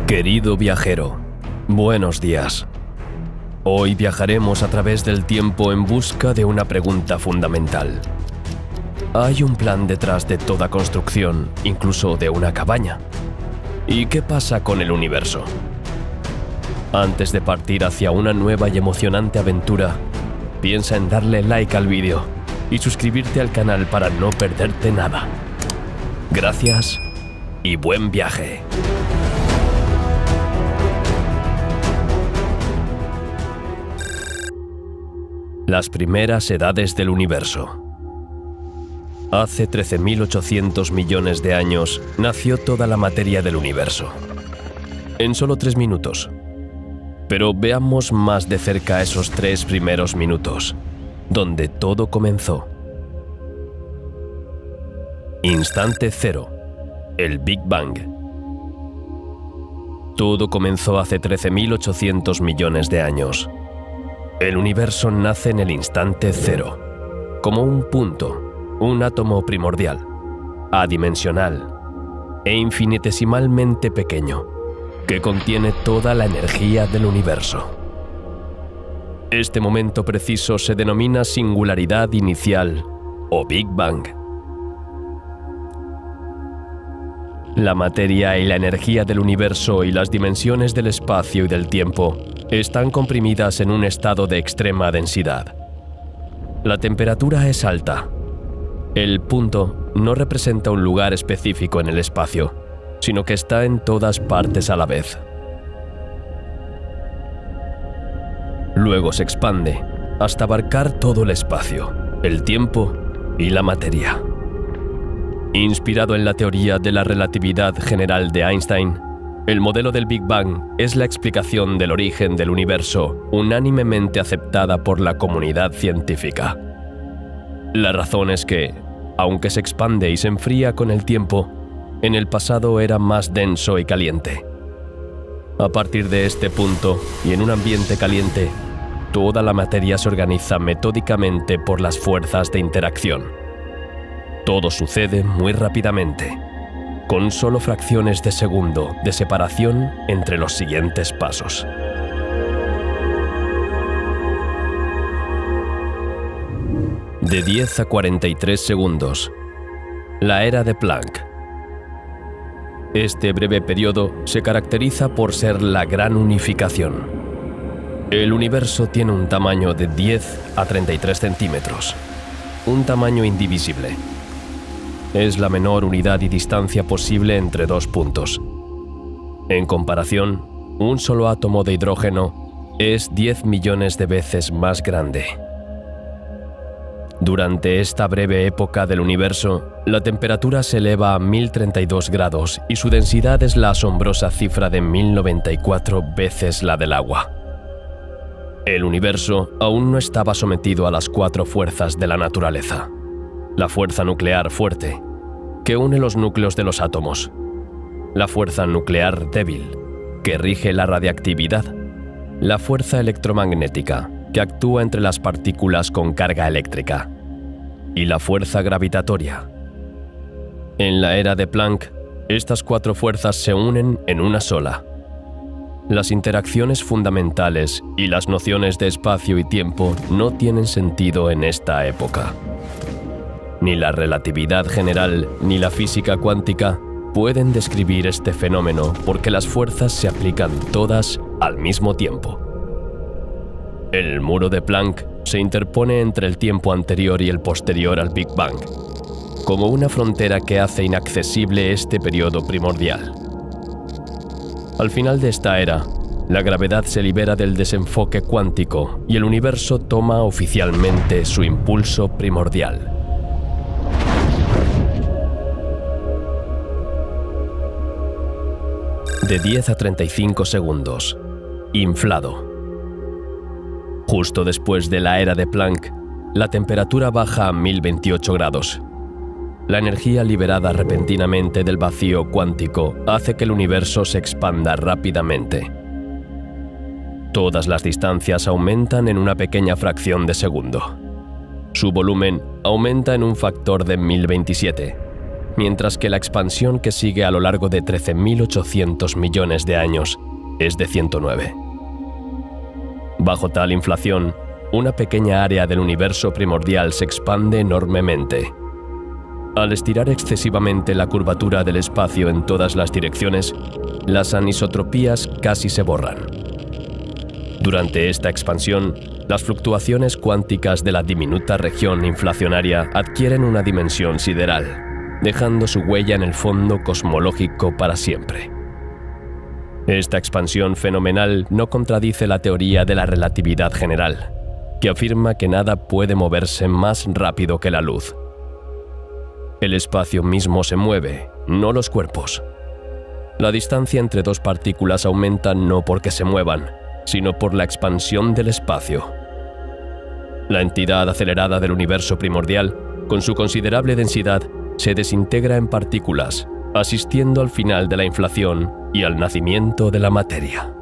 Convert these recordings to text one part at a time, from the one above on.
Querido viajero, buenos días. Hoy viajaremos a través del tiempo en busca de una pregunta fundamental. Hay un plan detrás de toda construcción, incluso de una cabaña. ¿Y qué pasa con el universo? Antes de partir hacia una nueva y emocionante aventura, piensa en darle like al vídeo y suscribirte al canal para no perderte nada. Gracias y buen viaje. Las primeras edades del universo. Hace 13.800 millones de años nació toda la materia del universo. En solo 3 minutos. Pero veamos más de cerca esos 3 primeros minutos, donde todo comenzó. Instante cero. El Big Bang. Todo comenzó hace 13.800 millones de años. El universo nace en el instante cero, como un punto, un átomo primordial, adimensional e infinitesimalmente pequeño, que contiene toda la energía del universo. Este momento preciso se denomina singularidad inicial o Big Bang. La materia y la energía del universo y las dimensiones del espacio y del tiempo están comprimidas en un estado de extrema densidad. La temperatura es alta. El punto no representa un lugar específico en el espacio, sino que está en todas partes a la vez. Luego se expande hasta abarcar todo el espacio, el tiempo y la materia. Inspirado en la teoría de la relatividad general de Einstein, el modelo del Big Bang es la explicación del origen del universo unánimemente aceptada por la comunidad científica. La razón es que, aunque se expande y se enfría con el tiempo, en el pasado era más denso y caliente. A partir de este punto, y en un ambiente caliente, toda la materia se organiza metódicamente por las fuerzas de interacción. Todo sucede muy rápidamente, con solo fracciones de segundo de separación entre los siguientes pasos. De 10 a 43 segundos. La era de Planck. Este breve periodo se caracteriza por ser la gran unificación. El universo tiene un tamaño de 10 a 33 centímetros, un tamaño indivisible. Es la menor unidad y distancia posible entre dos puntos. En comparación, un solo átomo de hidrógeno es 10 millones de veces más grande. Durante esta breve época del universo, la temperatura se eleva a 1032 grados y su densidad es la asombrosa cifra de 1094 veces la del agua. El universo aún no estaba sometido a las 4 fuerzas de la naturaleza. La fuerza nuclear fuerte, que une los núcleos de los átomos. La fuerza nuclear débil, que rige la radiactividad. La fuerza electromagnética, que actúa entre las partículas con carga eléctrica. Y la fuerza gravitatoria. En la era de Planck, estas 4 fuerzas se unen en una sola. Las interacciones fundamentales y las nociones de espacio y tiempo no tienen sentido en esta época. Ni la relatividad general ni la física cuántica pueden describir este fenómeno porque las fuerzas se aplican todas al mismo tiempo. El muro de Planck se interpone entre el tiempo anterior y el posterior al Big Bang, como una frontera que hace inaccesible este periodo primordial. Al final de esta era, la gravedad se libera del desenfoque cuántico y el universo toma oficialmente su impulso primordial. De 10 a 35 segundos. Inflado. Justo después de la era de Planck, la temperatura baja a 1028 grados. La energía liberada repentinamente del vacío cuántico hace que el universo se expanda rápidamente. Todas las distancias aumentan en una pequeña fracción de segundo. Su volumen aumenta en un factor de 1027, mientras que la expansión que sigue a lo largo de 13.800 millones de años es de 109. Bajo tal inflación, una pequeña área del universo primordial se expande enormemente. Al estirar excesivamente la curvatura del espacio en todas las direcciones, las anisotropías casi se borran. Durante esta expansión, las fluctuaciones cuánticas de la diminuta región inflacionaria adquieren una dimensión sideral, dejando su huella en el fondo cosmológico para siempre. Esta expansión fenomenal no contradice la teoría de la relatividad general, que afirma que nada puede moverse más rápido que la luz. El espacio mismo se mueve, no los cuerpos. La distancia entre dos partículas aumenta no porque se muevan, sino por la expansión del espacio. La entidad acelerada del universo primordial, con su considerable densidad, se desintegra en partículas, asistiendo al final de la inflación y al nacimiento de la materia.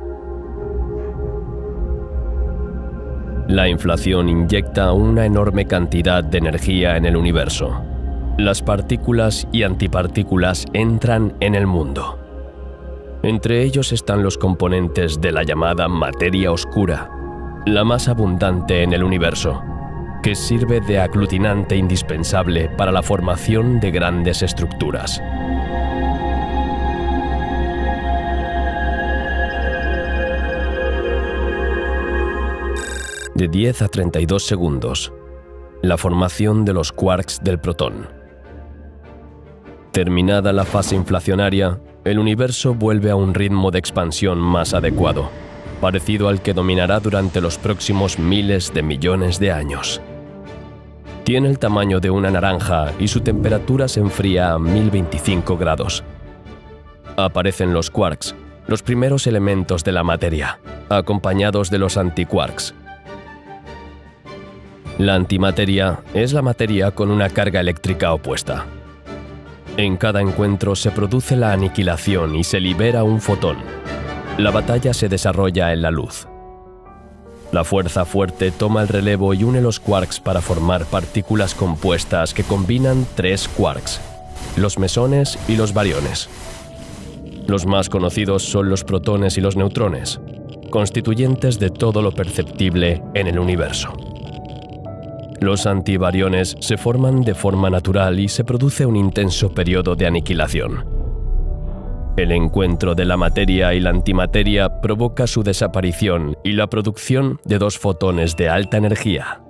La inflación inyecta una enorme cantidad de energía en el universo. Las partículas y antipartículas entran en el mundo. Entre ellos están los componentes de la llamada materia oscura, la más abundante en el universo, que sirve de aglutinante indispensable para la formación de grandes estructuras. De 10 a 32 segundos. La formación de los quarks del protón. Terminada la fase inflacionaria, el universo vuelve a un ritmo de expansión más adecuado, parecido al que dominará durante los próximos miles de millones de años. Tiene el tamaño de una naranja y su temperatura se enfría a 1025 grados. Aparecen los quarks, los primeros elementos de la materia, acompañados de los antiquarks. La antimateria es la materia con una carga eléctrica opuesta. En cada encuentro se produce la aniquilación y se libera un fotón. La batalla se desarrolla en la luz. La fuerza fuerte toma el relevo y une los quarks para formar partículas compuestas que combinan tres quarks, los mesones y los bariones. Los más conocidos son los protones y los neutrones, constituyentes de todo lo perceptible en el universo. Los antibariones se forman de forma natural y se produce un intenso periodo de aniquilación. El encuentro de la materia y la antimateria provoca su desaparición y la producción de dos fotones de alta energía.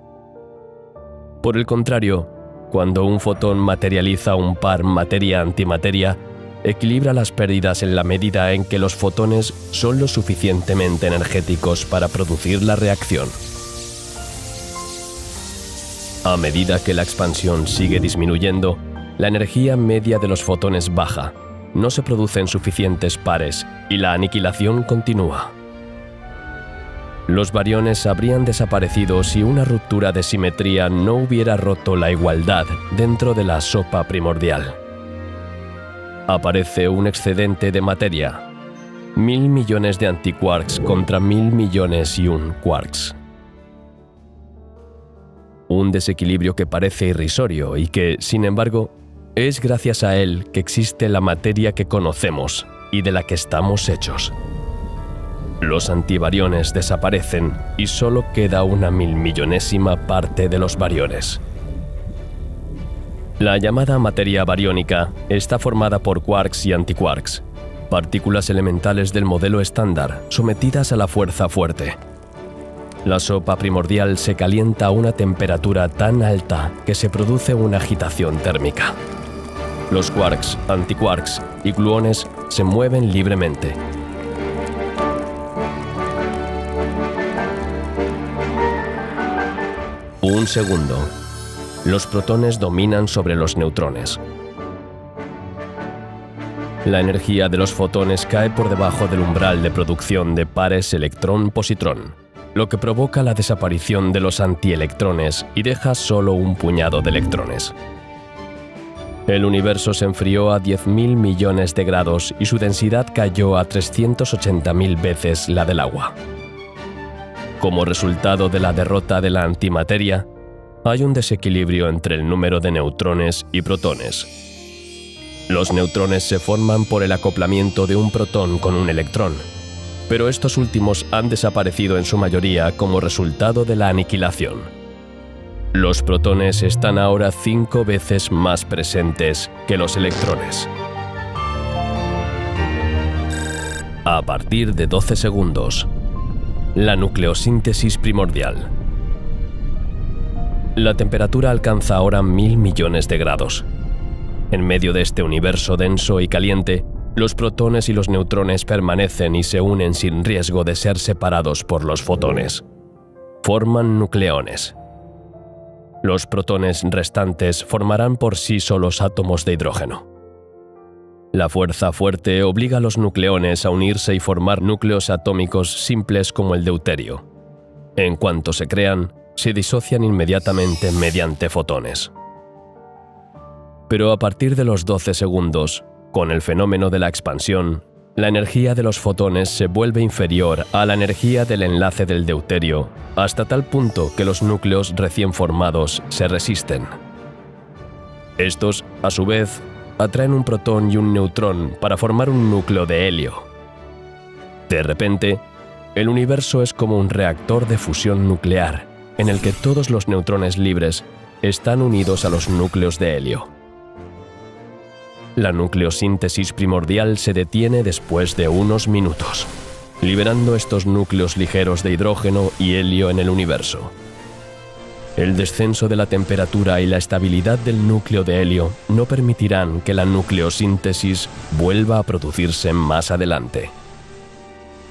Por el contrario, cuando un fotón materializa un par materia-antimateria, equilibra las pérdidas en la medida en que los fotones son lo suficientemente energéticos para producir la reacción. A medida que la expansión sigue disminuyendo, la energía media de los fotones baja, no se producen suficientes pares y la aniquilación continúa. Los bariones habrían desaparecido si una ruptura de simetría no hubiera roto la igualdad dentro de la sopa primordial. Aparece un excedente de materia, 1000 millones de antiquarks contra 1000 millones y un quarks. Un desequilibrio que parece irrisorio y que, sin embargo, es gracias a él que existe la materia que conocemos y de la que estamos hechos. Los antibariones desaparecen y solo queda una 1000.000.000ésima parte de los bariones. La llamada materia bariónica está formada por quarks y antiquarks, partículas elementales del modelo estándar sometidas a la fuerza fuerte. La sopa primordial se calienta a una temperatura tan alta que se produce una agitación térmica. Los quarks, antiquarks y gluones se mueven libremente. Un segundo. Los protones dominan sobre los neutrones. La energía de los fotones cae por debajo del umbral de producción de pares electrón-positrón, lo que provoca la desaparición de los antielectrones y deja solo un puñado de electrones. El universo se enfrió a 10.000 millones de grados y su densidad cayó a 380.000 veces la del agua. Como resultado de la derrota de la antimateria, hay un desequilibrio entre el número de neutrones y protones. Los neutrones se forman por el acoplamiento de un protón con un electrón, pero estos últimos han desaparecido en su mayoría como resultado de la aniquilación. Los protones están ahora 5 veces más presentes que los electrones. A partir de 12 segundos, la nucleosíntesis primordial. La temperatura alcanza ahora 1000 millones de grados. En medio de este universo denso y caliente, los protones y los neutrones permanecen y se unen sin riesgo de ser separados por los fotones. Forman nucleones. Los protones restantes formarán por sí solos átomos de hidrógeno. La fuerza fuerte obliga a los nucleones a unirse y formar núcleos atómicos simples como el deuterio. En cuanto se crean, se disocian inmediatamente mediante fotones. Pero a partir de los 12 segundos, con el fenómeno de la expansión, la energía de los fotones se vuelve inferior a la energía del enlace del deuterio, hasta tal punto que los núcleos recién formados se resisten. Estos, a su vez, atraen un protón y un neutrón para formar un núcleo de helio. De repente, el universo es como un reactor de fusión nuclear, en el que todos los neutrones libres están unidos a los núcleos de helio. La nucleosíntesis primordial se detiene después de unos minutos, liberando estos núcleos ligeros de hidrógeno y helio en el universo. El descenso de la temperatura y la estabilidad del núcleo de helio no permitirán que la nucleosíntesis vuelva a producirse más adelante.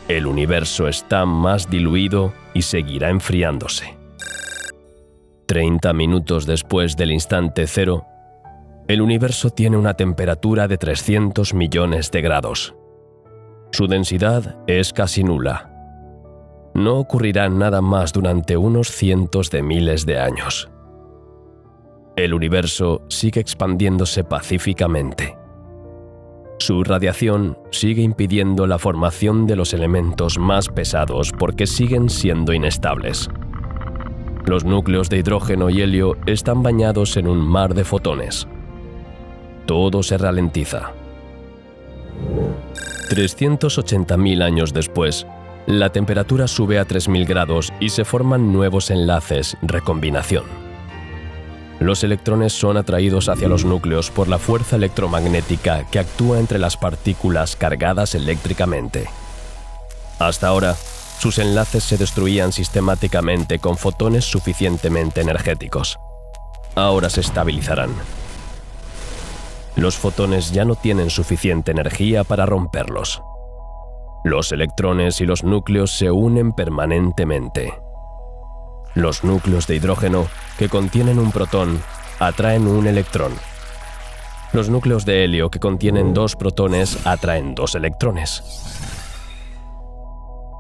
El universo está más diluido y seguirá enfriándose. 30 minutos después del instante cero, el universo tiene una temperatura de 300 millones de grados. Su densidad es casi nula. No ocurrirá nada más durante unos cientos de miles de años. El universo sigue expandiéndose pacíficamente. Su radiación sigue impidiendo la formación de los elementos más pesados porque siguen siendo inestables. Los núcleos de hidrógeno y helio están bañados en un mar de fotones. Todo se ralentiza. 380.000 años después, la temperatura sube a 3000 grados y se forman nuevos enlaces, recombinación. Los electrones son atraídos hacia los núcleos por la fuerza electromagnética que actúa entre las partículas cargadas eléctricamente. Hasta ahora, sus enlaces se destruían sistemáticamente con fotones suficientemente energéticos. Ahora se estabilizarán. Los fotones ya no tienen suficiente energía para romperlos. Los electrones y los núcleos se unen permanentemente. Los núcleos de hidrógeno, que contienen un protón, atraen un electrón. Los núcleos de helio, que contienen 2 protones, atraen 2 electrones.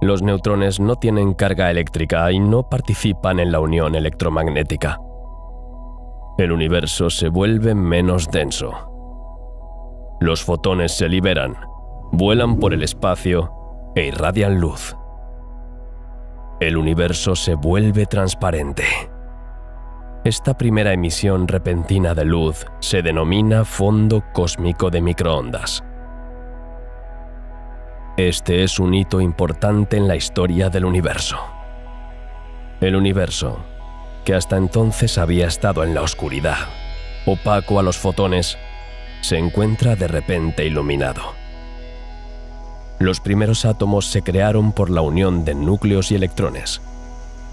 Los neutrones no tienen carga eléctrica y no participan en la unión electromagnética. El universo se vuelve menos denso. Los fotones se liberan, vuelan por el espacio e irradian luz. El universo se vuelve transparente. Esta primera emisión repentina de luz se denomina fondo cósmico de microondas. Este es un hito importante en la historia del universo. El universo, que hasta entonces había estado en la oscuridad, opaco a los fotones, se encuentra de repente iluminado. Los primeros átomos se crearon por la unión de núcleos y electrones.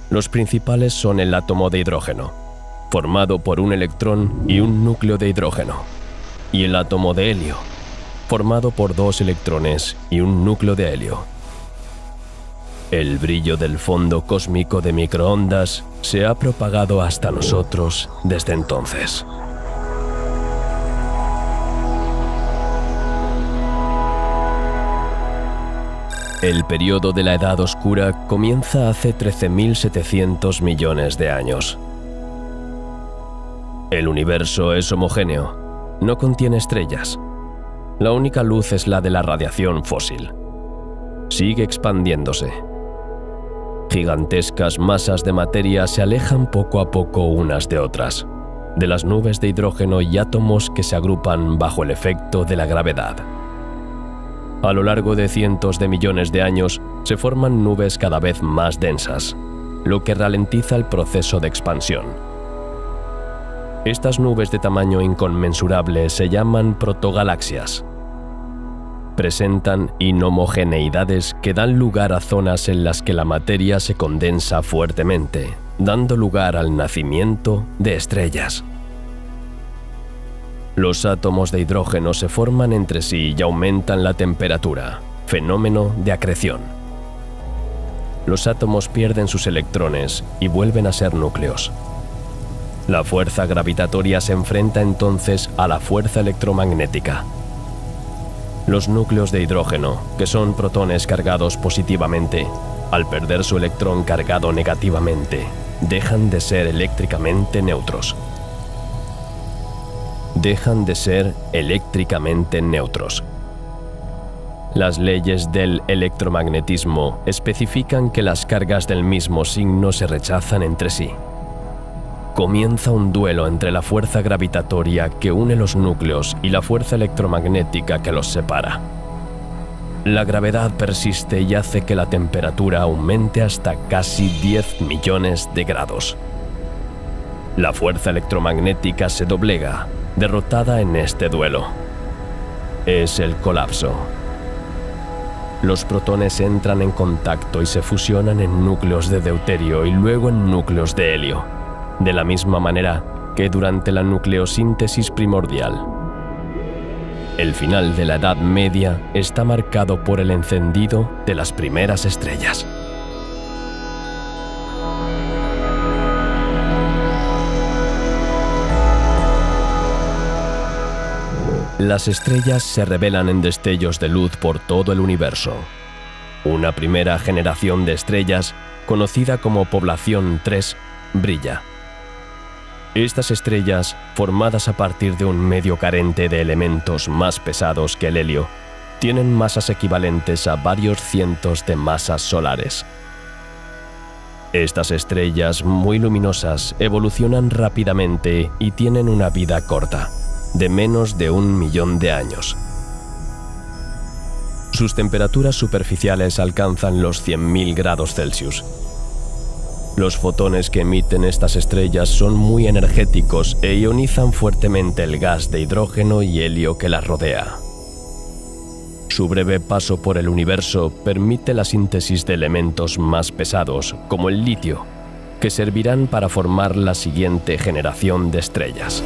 Los principales son el átomo de hidrógeno, formado por un electrón y un núcleo de hidrógeno, y el átomo de helio, formado por 2 electrones y un núcleo de helio. El brillo del fondo cósmico de microondas se ha propagado hasta nosotros desde entonces. El periodo de la Edad Oscura comienza hace 13.700 millones de años. El universo es homogéneo, no contiene estrellas. La única luz es la de la radiación fósil. Sigue expandiéndose. Gigantescas masas de materia se alejan poco a poco unas de otras. de las nubes de hidrógeno y átomos que se agrupan bajo el efecto de la gravedad. A lo largo de cientos de millones de años, se forman nubes cada vez más densas, lo que ralentiza el proceso de expansión. Estas nubes de tamaño inconmensurable se llaman protogalaxias. Presentan inhomogeneidades que dan lugar a zonas en las que la materia se condensa fuertemente, dando lugar al nacimiento de estrellas. Los átomos de hidrógeno se forman entre sí y aumentan la temperatura, fenómeno de acreción. Los átomos pierden sus electrones y vuelven a ser núcleos. La fuerza gravitatoria se enfrenta entonces a la fuerza electromagnética. Los núcleos de hidrógeno, que son protones cargados positivamente, al perder su electrón cargado negativamente, dejan de ser eléctricamente neutros. Dejan de ser eléctricamente neutros. Las leyes del electromagnetismo especifican que las cargas del mismo signo se rechazan entre sí. Comienza un duelo entre la fuerza gravitatoria que une los núcleos y la fuerza electromagnética que los separa. La gravedad persiste y hace que la temperatura aumente hasta casi 10 millones de grados. La fuerza electromagnética se doblega, derrotada en este duelo. Es el colapso. Los protones entran en contacto y se fusionan en núcleos de deuterio y luego en núcleos de helio, de la misma manera que durante la nucleosíntesis primordial. El final de la Edad Media está marcado por el encendido de las primeras estrellas. Las estrellas se revelan en destellos de luz por todo el universo. Una primera generación de estrellas, conocida como población 3, brilla. Estas estrellas, formadas a partir de un medio carente de elementos más pesados que el helio, tienen masas equivalentes a varios cientos de masas solares. Estas estrellas muy luminosas evolucionan rápidamente y tienen una vida corta, de menos de 1 millón de años. Sus temperaturas superficiales alcanzan los 100.000 grados Celsius. Los fotones que emiten estas estrellas son muy energéticos e ionizan fuertemente el gas de hidrógeno y helio que las rodea. Su breve paso por el universo permite la síntesis de elementos más pesados, como el litio, que servirán para formar la siguiente generación de estrellas.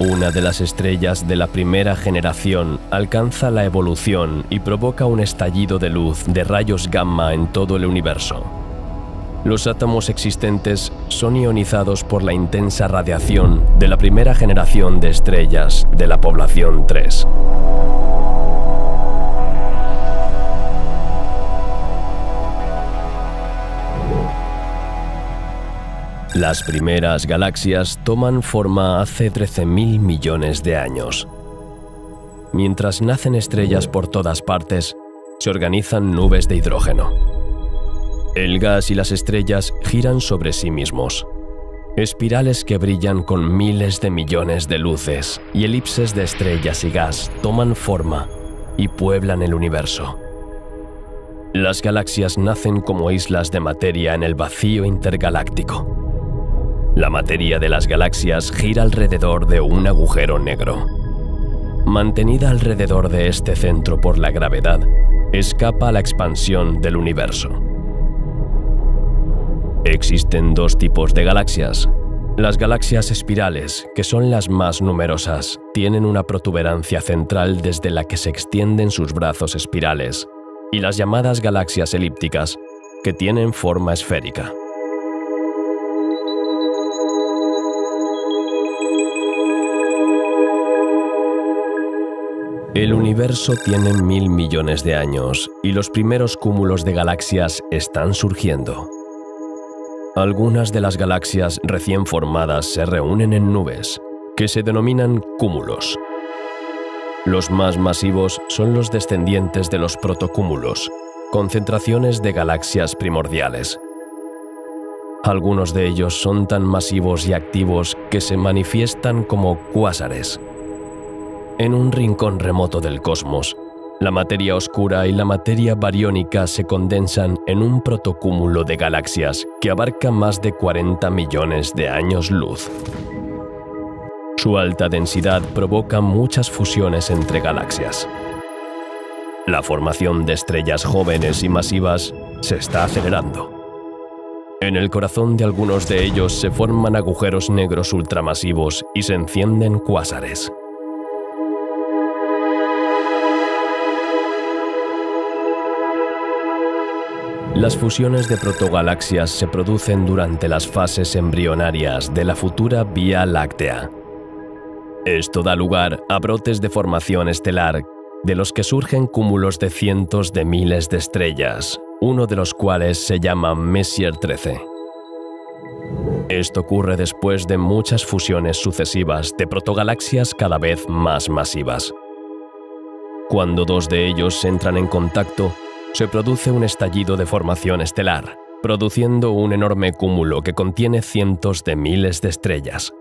Una de las estrellas de la primera generación alcanza la evolución y provoca un estallido de luz de rayos gamma en todo el universo. Los átomos existentes son ionizados por la intensa radiación de la primera generación de estrellas de la población 3. Las primeras galaxias toman forma hace 13.000 millones de años. Mientras nacen estrellas por todas partes, se organizan nubes de hidrógeno. El gas y las estrellas giran sobre sí mismos. Espirales que brillan con miles de millones de luces y elipses de estrellas y gas toman forma y pueblan el universo. Las galaxias nacen como islas de materia en el vacío intergaláctico. La materia de las galaxias gira alrededor de un agujero negro. Mantenida alrededor de este centro por la gravedad, escapa a la expansión del universo. Existen dos tipos de galaxias. Las galaxias espirales, que son las más numerosas, tienen una protuberancia central desde la que se extienden sus brazos espirales, y las llamadas galaxias elípticas, que tienen forma esférica. El universo tiene 1.000 millones de años y los primeros cúmulos de galaxias están surgiendo. Algunas de las galaxias recién formadas se reúnen en nubes, que se denominan cúmulos. Los más masivos son los descendientes de los protocúmulos, concentraciones de galaxias primordiales. Algunos de ellos son tan masivos y activos que se manifiestan como cuásares. En un rincón remoto del cosmos, la materia oscura y la materia bariónica se condensan en un protocúmulo de galaxias que abarca más de 40 millones de años luz. Su alta densidad provoca muchas fusiones entre galaxias. La formación de estrellas jóvenes y masivas se está acelerando. En el corazón de algunos de ellos se forman agujeros negros ultramasivos y se encienden cuásares. Las fusiones de protogalaxias se producen durante las fases embrionarias de la futura Vía Láctea. Esto da lugar a brotes de formación estelar, de los que surgen cúmulos de cientos de miles de estrellas, uno de los cuales se llama Messier 13. Esto ocurre después de muchas fusiones sucesivas de protogalaxias cada vez más masivas. Cuando dos de ellos entran en contacto, se produce un estallido de formación estelar, produciendo un enorme cúmulo que contiene cientos de miles de estrellas.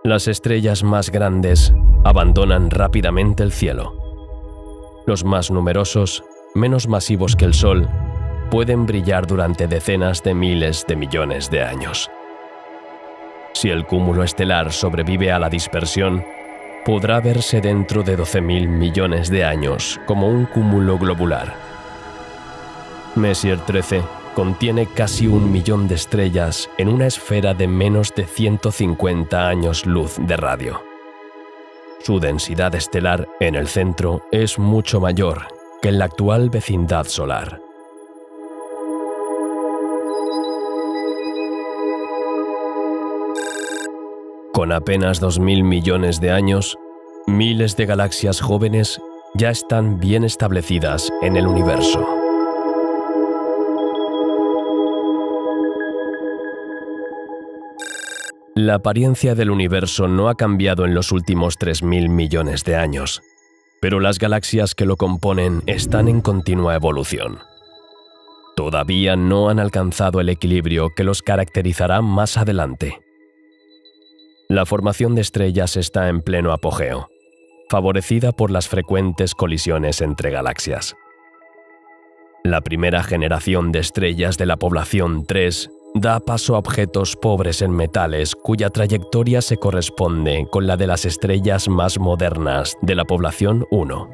Las estrellas más grandes abandonan rápidamente el cielo. Los más numerosos, menos masivos que el Sol, pueden brillar durante decenas de miles de millones de años. Si el cúmulo estelar sobrevive a la dispersión, podrá verse dentro de 12.000 millones de años como un cúmulo globular. Messier 13 contiene casi 1 millón de estrellas en una esfera de menos de 150 años luz de radio. Su densidad estelar en el centro es mucho mayor que en la actual vecindad solar. Con apenas 2.000 millones de años, miles de galaxias jóvenes ya están bien establecidas en el universo. La apariencia del universo no ha cambiado en los últimos 3.000 millones de años, pero las galaxias que lo componen están en continua evolución. Todavía no han alcanzado el equilibrio que los caracterizará más adelante. La formación de estrellas está en pleno apogeo, favorecida por las frecuentes colisiones entre galaxias. La primera generación de estrellas de la población 3 da paso a objetos pobres en metales cuya trayectoria se corresponde con la de las estrellas más modernas de la población 1.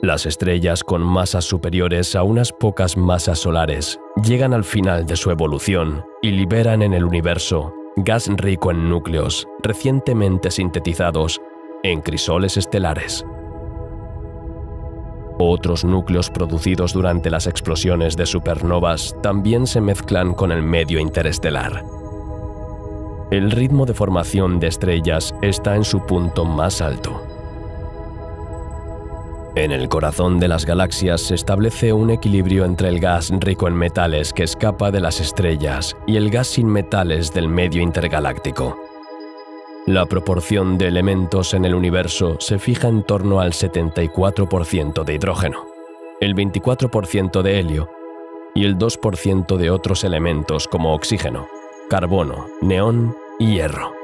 Las estrellas con masas superiores a unas pocas masas solares llegan al final de su evolución y liberan en el universo gas rico en núcleos recientemente sintetizados en crisoles estelares. Otros núcleos producidos durante las explosiones de supernovas también se mezclan con el medio interestelar. El ritmo de formación de estrellas está en su punto más alto. En el corazón de las galaxias se establece un equilibrio entre el gas rico en metales que escapa de las estrellas y el gas sin metales del medio intergaláctico. La proporción de elementos en el universo se fija en torno al 74% de hidrógeno, el 24% de helio y el 2% de otros elementos como oxígeno, carbono, neón y hierro.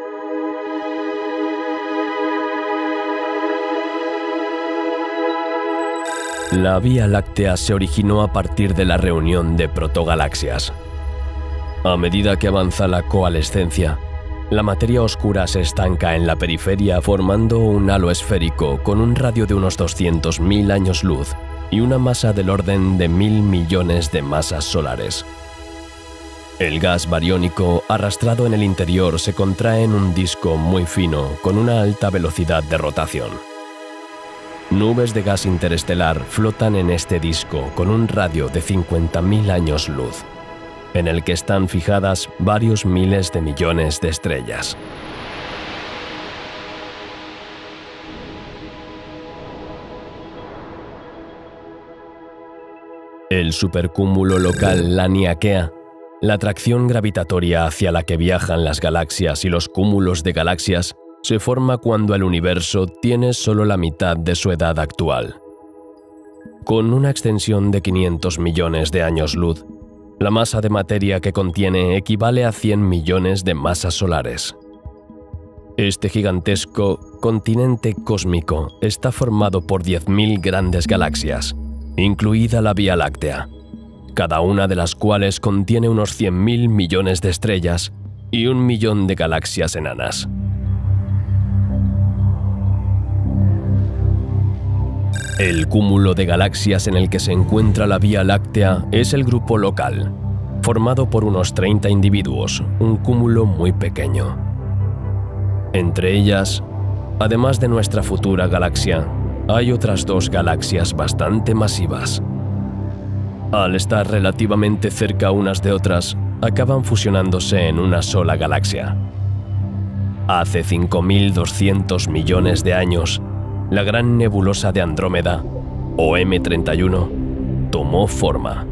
La Vía Láctea se originó a partir de la reunión de protogalaxias. A medida que avanza la coalescencia, la materia oscura se estanca en la periferia formando un halo esférico con un radio de unos 200.000 años luz y una masa del orden de 1.000 millones de masas solares. El gas bariónico arrastrado en el interior se contrae en un disco muy fino con una alta velocidad de rotación. Nubes de gas interestelar flotan en este disco con un radio de 50.000 años luz, en el que están fijadas varios miles de millones de estrellas. El supercúmulo local Laniakea, la atracción gravitatoria hacia la que viajan las galaxias y los cúmulos de galaxias, se forma cuando el universo tiene solo la mitad de su edad actual. Con una extensión de 500 millones de años luz, La masa de materia que contiene equivale a 100 millones de masas solares. Este gigantesco continente cósmico está formado por 10.000 grandes galaxias, incluida la Vía Láctea, cada una de las cuales contiene unos 100.000 millones de estrellas y 1 millón de galaxias enanas. El cúmulo de galaxias en el que se encuentra la Vía Láctea es el grupo local, formado por unos 30 individuos, un cúmulo muy pequeño. Entre ellas, además de nuestra futura galaxia, hay otras 2 galaxias bastante masivas. Al estar relativamente cerca unas de otras, acaban fusionándose en una sola galaxia. Hace 5.200 millones de años, la gran nebulosa de Andrómeda, o M31, tomó forma.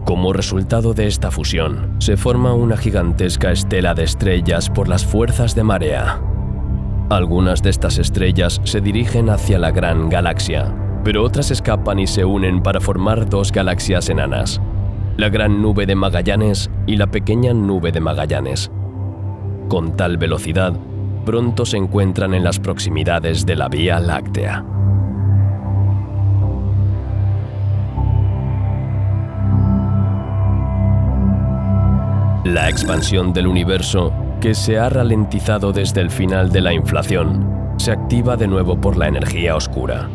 Como resultado de esta fusión, se forma una gigantesca estela de estrellas por las fuerzas de marea. Algunas de estas estrellas se dirigen hacia la gran galaxia, pero otras escapan y se unen para formar 2 galaxias enanas, la Gran Nube de Magallanes y la Pequeña Nube de Magallanes. Con tal velocidad, pronto se encuentran en las proximidades de la Vía Láctea. La expansión del universo, que se ha ralentizado desde el final de la inflación, se activa de nuevo por la energía oscura.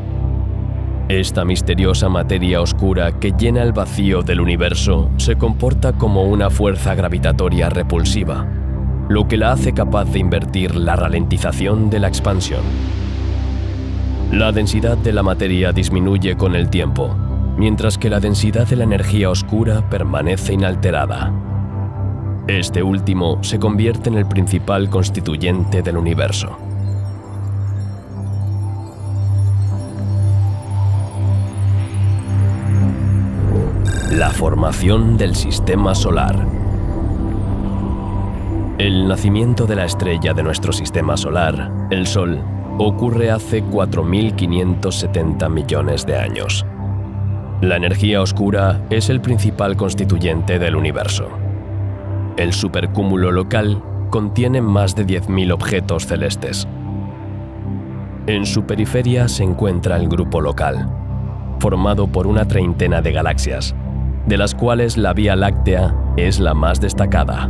Esta misteriosa materia oscura que llena el vacío del universo se comporta como una fuerza gravitatoria repulsiva, lo que la hace capaz de invertir la ralentización de la expansión. La densidad de la materia disminuye con el tiempo, mientras que la densidad de la energía oscura permanece inalterada. Este último se convierte en el principal constituyente del universo. La formación del sistema solar. El nacimiento de la estrella de nuestro sistema solar, el Sol, ocurre hace 4.570 millones de años. La energía oscura es el principal constituyente del universo. El supercúmulo local contiene más de 10.000 objetos celestes. En su periferia se encuentra el grupo local, formado por una treintena de galaxias, de las cuales la Vía Láctea es la más destacada.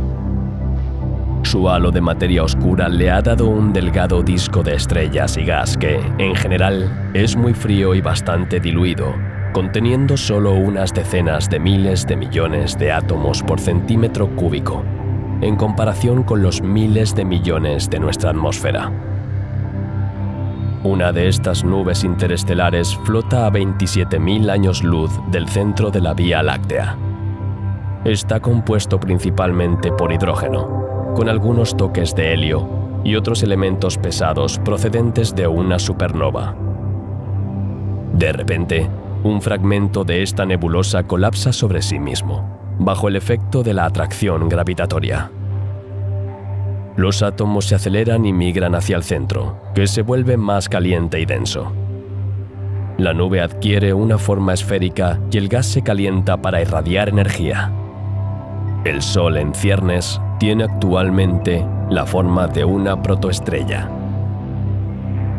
Su halo de materia oscura le ha dado un delgado disco de estrellas y gas que, en general, es muy frío y bastante diluido, conteniendo solo unas decenas de miles de millones de átomos por centímetro cúbico, en comparación con los miles de millones de nuestra atmósfera. Una de estas nubes interestelares flota a 27.000 años luz del centro de la Vía Láctea. Está compuesto principalmente por hidrógeno, con algunos toques de helio y otros elementos pesados procedentes de una supernova. De repente, un fragmento de esta nebulosa colapsa sobre sí mismo, bajo el efecto de la atracción gravitatoria. Los átomos se aceleran y migran hacia el centro, que se vuelve más caliente y denso. La nube adquiere una forma esférica y el gas se calienta para irradiar energía. El Sol en ciernes tiene actualmente la forma de una protoestrella.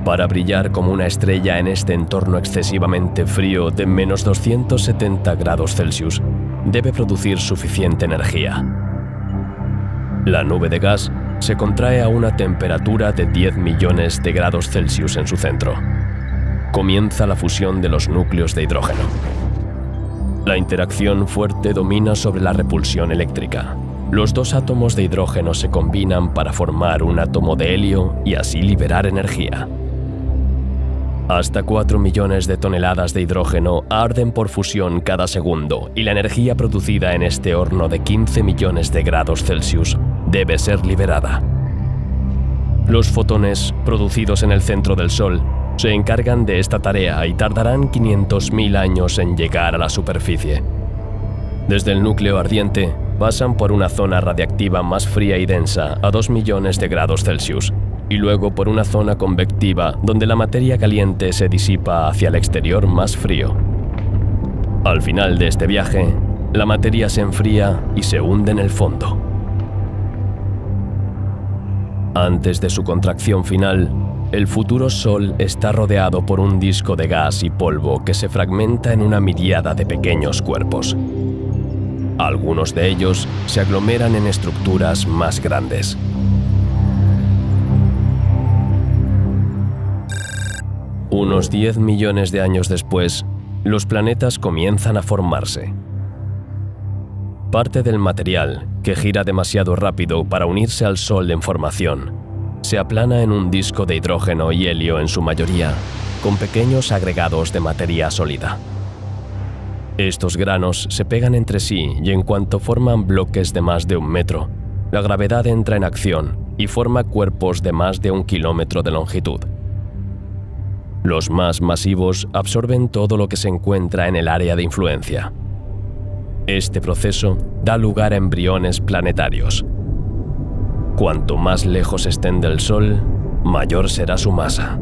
Para brillar como una estrella en este entorno excesivamente frío de menos 270 grados Celsius, debe producir suficiente energía. La nube de gas se contrae a una temperatura de 10 millones de grados Celsius en su centro. Comienza la fusión de los núcleos de hidrógeno. La interacción fuerte domina sobre la repulsión eléctrica. Los 2 átomos de hidrógeno se combinan para formar un átomo de helio y así liberar energía. Hasta 4 millones de toneladas de hidrógeno arden por fusión cada segundo y la energía producida en este horno de 15 millones de grados Celsius debe ser liberada. Los fotones, producidos en el centro del Sol, se encargan de esta tarea y tardarán 500.000 años en llegar a la superficie. Desde el núcleo ardiente, pasan por una zona radiactiva más fría y densa a 2 millones de grados Celsius, y luego por una zona convectiva donde la materia caliente se disipa hacia el exterior más frío. Al final de este viaje, la materia se enfría y se hunde en el fondo. Antes de su contracción final, el futuro Sol está rodeado por un disco de gas y polvo que se fragmenta en una miríada de pequeños cuerpos. Algunos de ellos se aglomeran en estructuras más grandes. Unos 10 millones de años después, los planetas comienzan a formarse. Parte del material, que gira demasiado rápido para unirse al Sol en formación, se aplana en un disco de hidrógeno y helio en su mayoría, con pequeños agregados de materia sólida. Estos granos se pegan entre sí y en cuanto forman bloques de más de 1 metro, la gravedad entra en acción y forma cuerpos de más de 1 kilómetro de longitud. Los más masivos absorben todo lo que se encuentra en el área de influencia. Este proceso da lugar a embriones planetarios. Cuanto más lejos estén del Sol, mayor será su masa.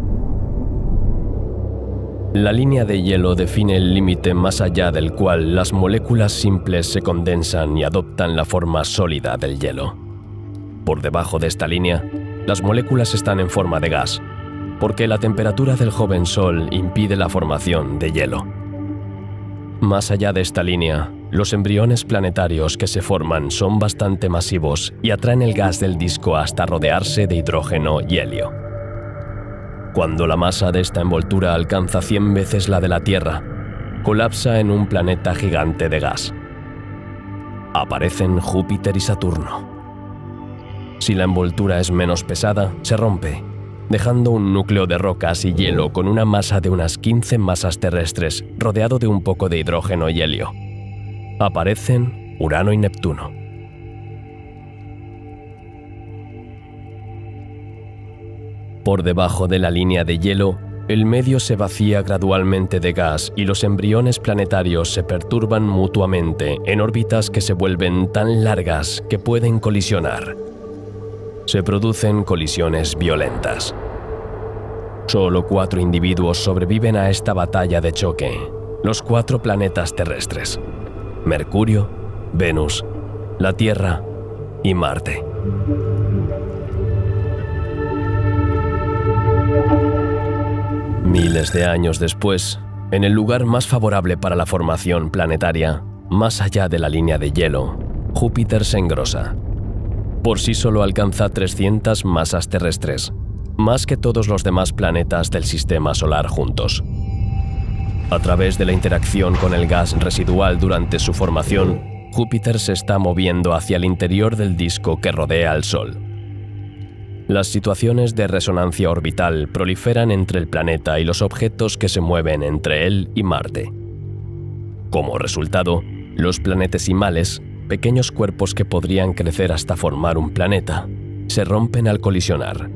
La línea de hielo define el límite más allá del cual las moléculas simples se condensan y adoptan la forma sólida del hielo. Por debajo de esta línea, las moléculas están en forma de gas, porque la temperatura del joven Sol impide la formación de hielo. Más allá de esta línea, los embriones planetarios que se forman son bastante masivos y atraen el gas del disco hasta rodearse de hidrógeno y helio. Cuando la masa de esta envoltura alcanza 100 veces la de la Tierra, colapsa en un planeta gigante de gas. Aparecen Júpiter y Saturno. Si la envoltura es menos pesada, se rompe, dejando un núcleo de rocas y hielo con una masa de unas 15 masas terrestres rodeado de un poco de hidrógeno y helio. Aparecen Urano y Neptuno. Por debajo de la línea de hielo, el medio se vacía gradualmente de gas y los embriones planetarios se perturban mutuamente en órbitas que se vuelven tan largas que pueden colisionar. Se producen colisiones violentas. Solo 4 individuos sobreviven a esta batalla de choque, los 4 planetas terrestres: Mercurio, Venus, la Tierra y Marte. Miles de años después, en el lugar más favorable para la formación planetaria, más allá de la línea de hielo, Júpiter se engrosa. Por sí solo alcanza 300 masas terrestres, más que todos los demás planetas del Sistema Solar juntos. A través de la interacción con el gas residual durante su formación, Júpiter se está moviendo hacia el interior del disco que rodea al Sol. Las situaciones de resonancia orbital proliferan entre el planeta y los objetos que se mueven entre él y Marte. Como resultado, los planetesimales, pequeños cuerpos que podrían crecer hasta formar un planeta, se rompen al colisionar.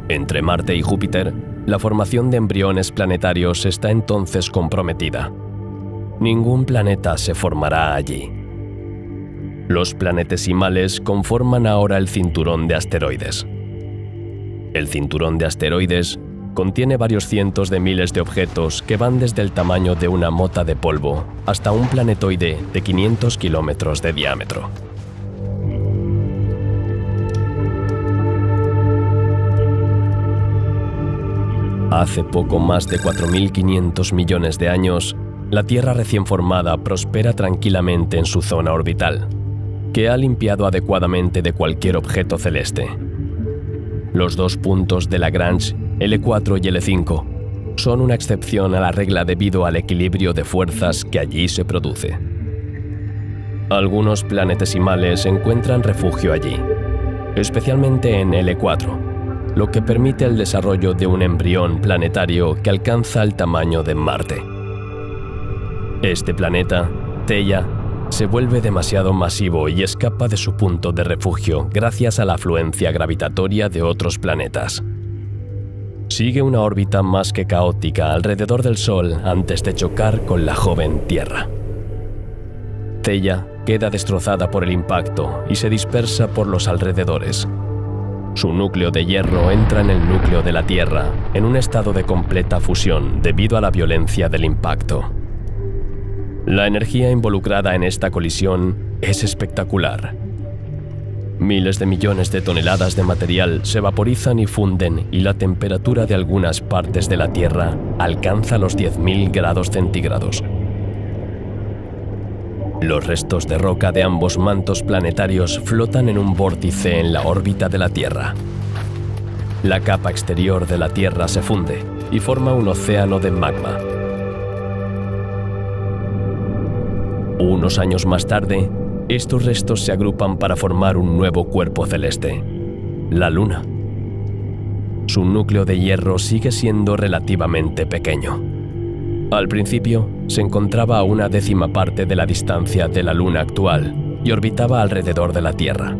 Entre Marte y Júpiter, la formación de embriones planetarios está entonces comprometida. Ningún planeta se formará allí. Los planetesimales conforman ahora el cinturón de asteroides. El cinturón de asteroides contiene varios cientos de miles de objetos que van desde el tamaño de una mota de polvo hasta un planetoide de 500 kilómetros de diámetro. Hace poco más de 4.500 millones de años, la Tierra recién formada prospera tranquilamente en su zona orbital, que ha limpiado adecuadamente de cualquier objeto celeste. Los 2 puntos de Lagrange, L4 y L5, son una excepción a la regla debido al equilibrio de fuerzas que allí se produce. Algunos planetesimales encuentran refugio allí, especialmente en L4, lo que permite el desarrollo de un embrión planetario que alcanza el tamaño de Marte. Este planeta, Theia, se vuelve demasiado masivo y escapa de su punto de refugio gracias a la afluencia gravitatoria de otros planetas. Sigue una órbita más que caótica alrededor del Sol antes de chocar con la joven Tierra. Theia queda destrozada por el impacto y se dispersa por los alrededores. Su núcleo de hierro entra en el núcleo de la Tierra en un estado de completa fusión debido a la violencia del impacto. La energía involucrada en esta colisión es espectacular. Miles de millones de toneladas de material se vaporizan y funden y la temperatura de algunas partes de la Tierra alcanza los 10.000 grados centígrados. Los restos de roca de ambos mantos planetarios flotan en un vórtice en la órbita de la Tierra. La capa exterior de la Tierra se funde y forma un océano de magma. Unos años más tarde, estos restos se agrupan para formar un nuevo cuerpo celeste, la Luna. Su núcleo de hierro sigue siendo relativamente pequeño. Al principio, se encontraba a una 1/10 parte de la distancia de la Luna actual y orbitaba alrededor de la Tierra.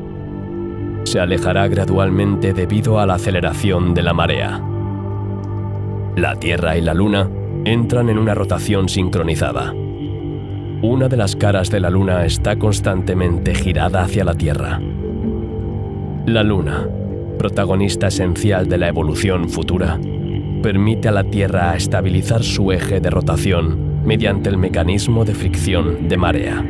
Se alejará gradualmente debido a la aceleración de la marea. La Tierra y la Luna entran en una rotación sincronizada. Una de las caras de la Luna está constantemente girada hacia la Tierra. La Luna, protagonista esencial de la evolución futura, permite a la Tierra estabilizar su eje de rotación mediante el mecanismo de fricción de marea.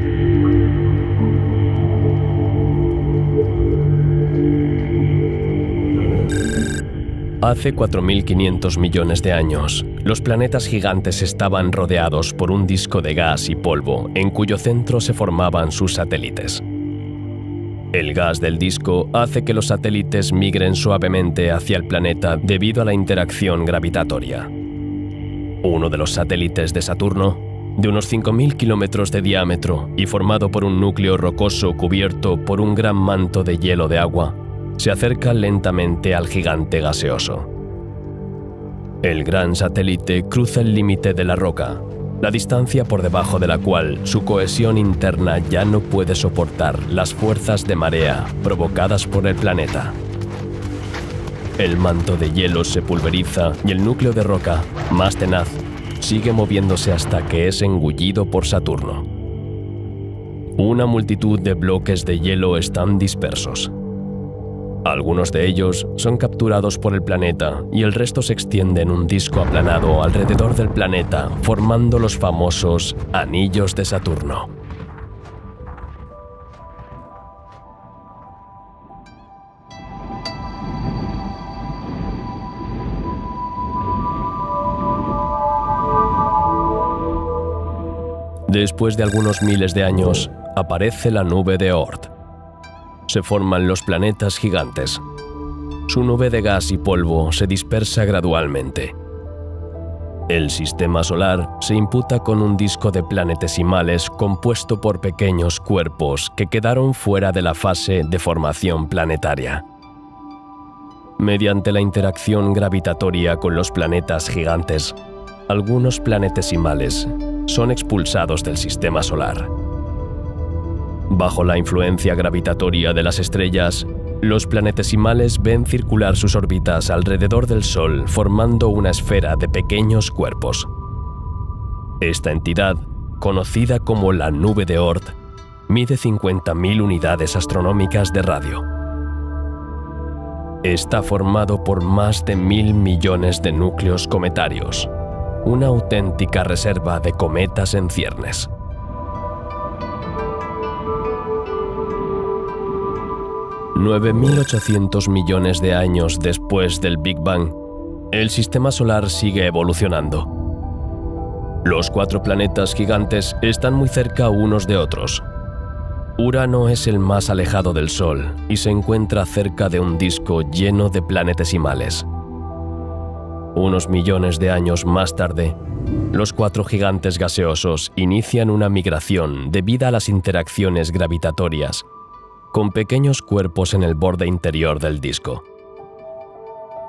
Hace 4.500 millones de años, los planetas gigantes estaban rodeados por un disco de gas y polvo en cuyo centro se formaban sus satélites. El gas del disco hace que los satélites migren suavemente hacia el planeta debido a la interacción gravitatoria. Uno de los satélites de Saturno, de unos 5.000 kilómetros de diámetro y formado por un núcleo rocoso cubierto por un gran manto de hielo de agua, se acerca lentamente al gigante gaseoso. El gran satélite cruza el límite de la roca, la distancia por debajo de la cual su cohesión interna ya no puede soportar las fuerzas de marea provocadas por el planeta. El manto de hielo se pulveriza y el núcleo de roca, más tenaz, sigue moviéndose hasta que es engullido por Saturno. Una multitud de bloques de hielo están dispersos. Algunos de ellos son capturados por el planeta y el resto se extiende en un disco aplanado alrededor del planeta, formando los famosos anillos de Saturno. Después de algunos miles de años, aparece la nube de Oort. Se forman los planetas gigantes. Su nube de gas y polvo se dispersa gradualmente. El sistema solar se imputa con un disco de planetesimales compuesto por pequeños cuerpos que quedaron fuera de la fase de formación planetaria. Mediante la interacción gravitatoria con los planetas gigantes, algunos planetesimales son expulsados del sistema solar. Bajo la influencia gravitatoria de las estrellas, los planetesimales ven circular sus órbitas alrededor del Sol formando una esfera de pequeños cuerpos. Esta entidad, conocida como la nube de Oort, mide 50.000 unidades astronómicas de radio. Está formado por más de 1.000 millones de núcleos cometarios, una auténtica reserva de cometas en ciernes. $9.800 millones de años después del Big Bang, el sistema solar sigue evolucionando. Los 4 planetas gigantes están muy cerca unos de otros. Urano es el más alejado del Sol y se encuentra cerca de un disco lleno de planetesimales. Unos millones de años más tarde, los 4 gigantes gaseosos inician una migración debido a las interacciones gravitatorias, con pequeños cuerpos en el borde interior del disco.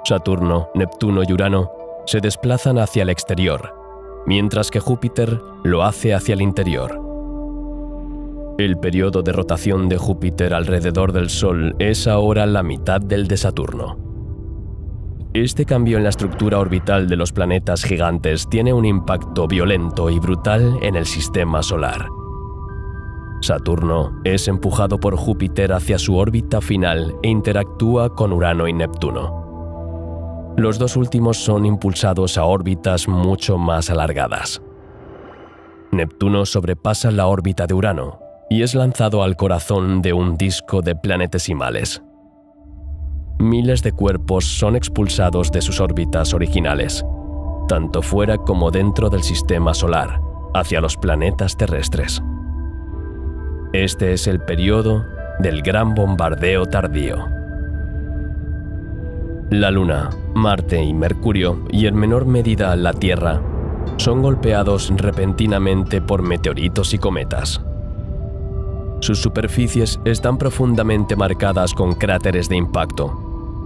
Saturno, Neptuno y Urano se desplazan hacia el exterior, mientras que Júpiter lo hace hacia el interior. El periodo de rotación de Júpiter alrededor del Sol es ahora la mitad del de Saturno. Este cambio en la estructura orbital de los planetas gigantes tiene un impacto violento y brutal en el sistema solar. Saturno es empujado por Júpiter hacia su órbita final e interactúa con Urano y Neptuno. Los dos últimos son impulsados a órbitas mucho más alargadas. Neptuno sobrepasa la órbita de Urano y es lanzado al corazón de un disco de planetesimales. Miles de cuerpos son expulsados de sus órbitas originales, tanto fuera como dentro del sistema solar, hacia los planetas terrestres. Este es el periodo del gran bombardeo tardío. La Luna, Marte y Mercurio, y en menor medida la Tierra, son golpeados repentinamente por meteoritos y cometas. Sus superficies están profundamente marcadas con cráteres de impacto.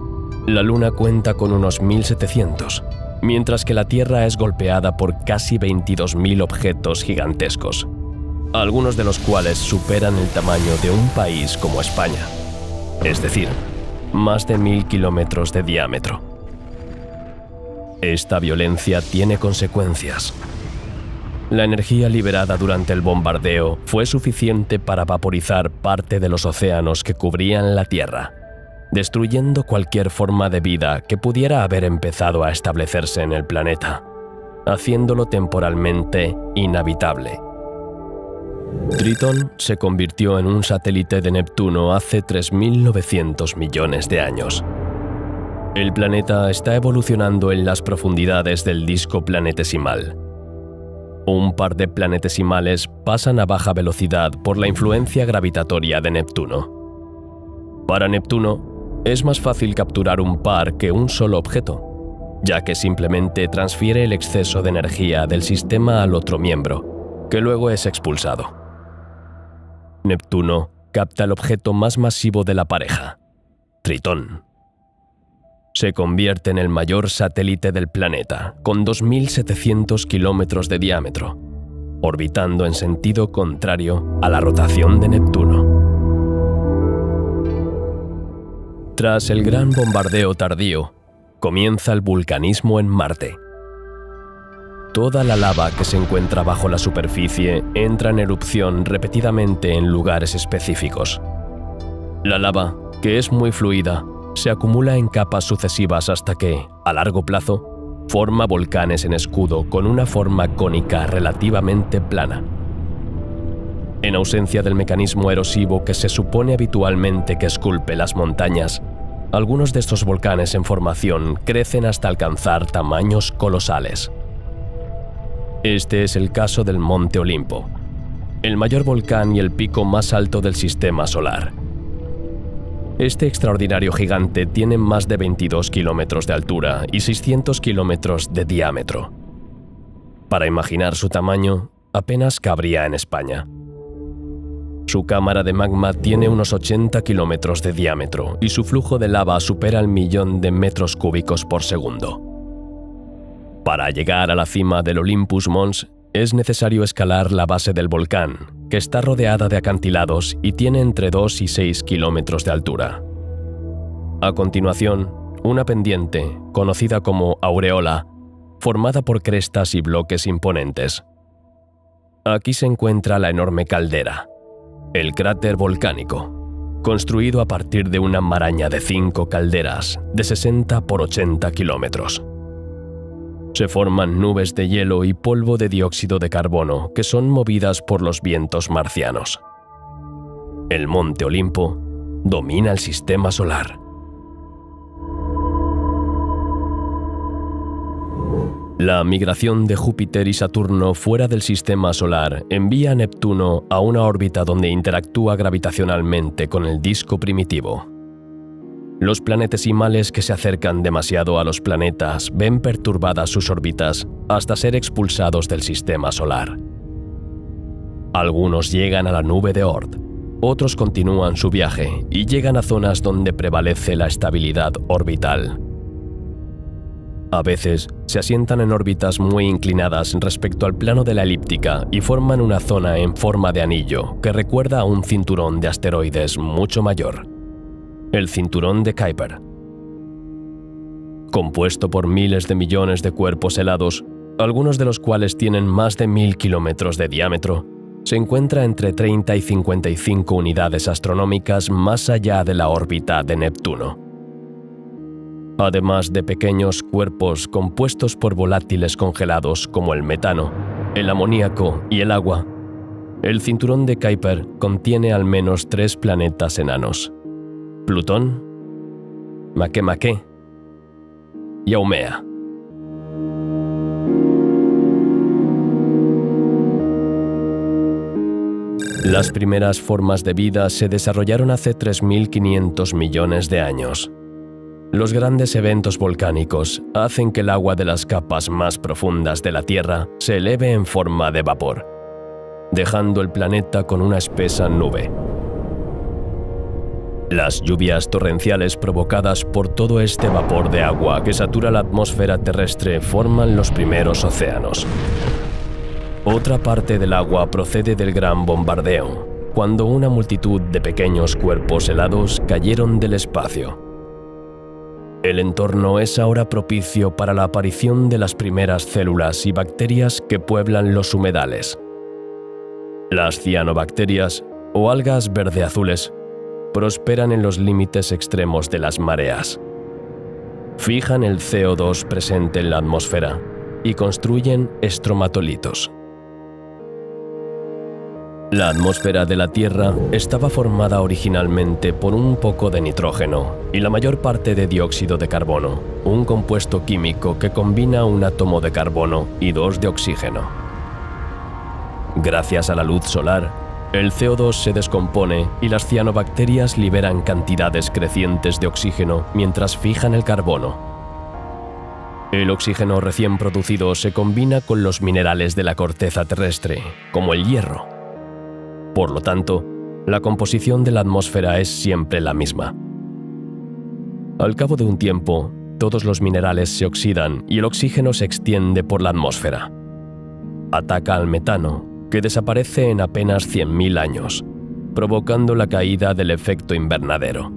La Luna cuenta con unos 1.700, mientras que la Tierra es golpeada por casi 22.000 objetos gigantescos, algunos de los cuales superan el tamaño de un país como España, es decir, más de 1.000 kilómetros de diámetro. Esta violencia tiene consecuencias. La energía liberada durante el bombardeo fue suficiente para vaporizar parte de los océanos que cubrían la Tierra, destruyendo cualquier forma de vida que pudiera haber empezado a establecerse en el planeta, haciéndolo temporalmente inhabitable. Tritón se convirtió en un satélite de Neptuno hace 3.900 millones de años. El planeta está evolucionando en las profundidades del disco planetesimal. Un par de planetesimales pasan a baja velocidad por la influencia gravitatoria de Neptuno. Para Neptuno, es más fácil capturar un par que un solo objeto, ya que simplemente transfiere el exceso de energía del sistema al otro miembro, que luego es expulsado. Neptuno capta el objeto más masivo de la pareja, Tritón. Se convierte en el mayor satélite del planeta, con 2.700 kilómetros de diámetro, orbitando en sentido contrario a la rotación de Neptuno. Tras el gran bombardeo tardío, comienza el vulcanismo en Marte. Toda la lava que se encuentra bajo la superficie entra en erupción repetidamente en lugares específicos. La lava, que es muy fluida, se acumula en capas sucesivas hasta que, a largo plazo, forma volcanes en escudo con una forma cónica relativamente plana. En ausencia del mecanismo erosivo que se supone habitualmente que esculpe las montañas, algunos de estos volcanes en formación crecen hasta alcanzar tamaños colosales. Este es el caso del Monte Olimpo, el mayor volcán y el pico más alto del sistema solar. Este extraordinario gigante tiene más de 22 kilómetros de altura y 600 kilómetros de diámetro. Para imaginar su tamaño, apenas cabría en España. Su cámara de magma tiene unos 80 kilómetros de diámetro y su flujo de lava supera el 1.000.000 de metros cúbicos por segundo. Para llegar a la cima del Olympus Mons es necesario escalar la base del volcán, que está rodeada de acantilados y tiene entre 2 y 6 kilómetros de altura. A continuación, una pendiente, conocida como aureola, formada por crestas y bloques imponentes. Aquí se encuentra la enorme caldera, el cráter volcánico, construido a partir de una maraña de 5 calderas de 60 por 80 kilómetros. Se forman nubes de hielo y polvo de dióxido de carbono que son movidas por los vientos marcianos. El Monte Olimpo domina el sistema solar. La migración de Júpiter y Saturno fuera del sistema solar envía a Neptuno a una órbita donde interactúa gravitacionalmente con el disco primitivo. Los planetesimales que se acercan demasiado a los planetas ven perturbadas sus órbitas hasta ser expulsados del sistema solar. Algunos llegan a la nube de Oort, otros continúan su viaje y llegan a zonas donde prevalece la estabilidad orbital. A veces se asientan en órbitas muy inclinadas respecto al plano de la elíptica y forman una zona en forma de anillo que recuerda a un cinturón de asteroides mucho mayor, el cinturón de Kuiper. Compuesto por miles de millones de cuerpos helados, algunos de los cuales tienen más de 1.000 kilómetros de diámetro, se encuentra entre 30 y 55 unidades astronómicas más allá de la órbita de Neptuno. Además de pequeños cuerpos compuestos por volátiles congelados como el metano, el amoníaco y el agua, el cinturón de Kuiper contiene al menos 3 planetas enanos: Plutón, Makemake y Haumea. Las primeras formas de vida se desarrollaron hace 3.500 millones de años. Los grandes eventos volcánicos hacen que el agua de las capas más profundas de la Tierra se eleve en forma de vapor, dejando el planeta con una espesa nube. Las lluvias torrenciales provocadas por todo este vapor de agua que satura la atmósfera terrestre forman los primeros océanos. Otra parte del agua procede del gran bombardeo, cuando una multitud de pequeños cuerpos helados cayeron del espacio. El entorno es ahora propicio para la aparición de las primeras células y bacterias que pueblan los humedales. Las cianobacterias, o algas verde-azules, prosperan en los límites extremos de las mareas. Fijan el CO2 presente en la atmósfera y construyen estromatolitos. La atmósfera de la Tierra estaba formada originalmente por un poco de nitrógeno y la mayor parte de dióxido de carbono, un compuesto químico que combina un átomo de carbono y 2 de oxígeno. Gracias a la luz solar, el CO2 se descompone y las cianobacterias liberan cantidades crecientes de oxígeno mientras fijan el carbono. El oxígeno recién producido se combina con los minerales de la corteza terrestre, como el hierro. Por lo tanto, la composición de la atmósfera es siempre la misma. Al cabo de un tiempo, todos los minerales se oxidan y el oxígeno se extiende por la atmósfera. Ataca al metano, que desaparece en apenas 100.000 años, provocando la caída del efecto invernadero.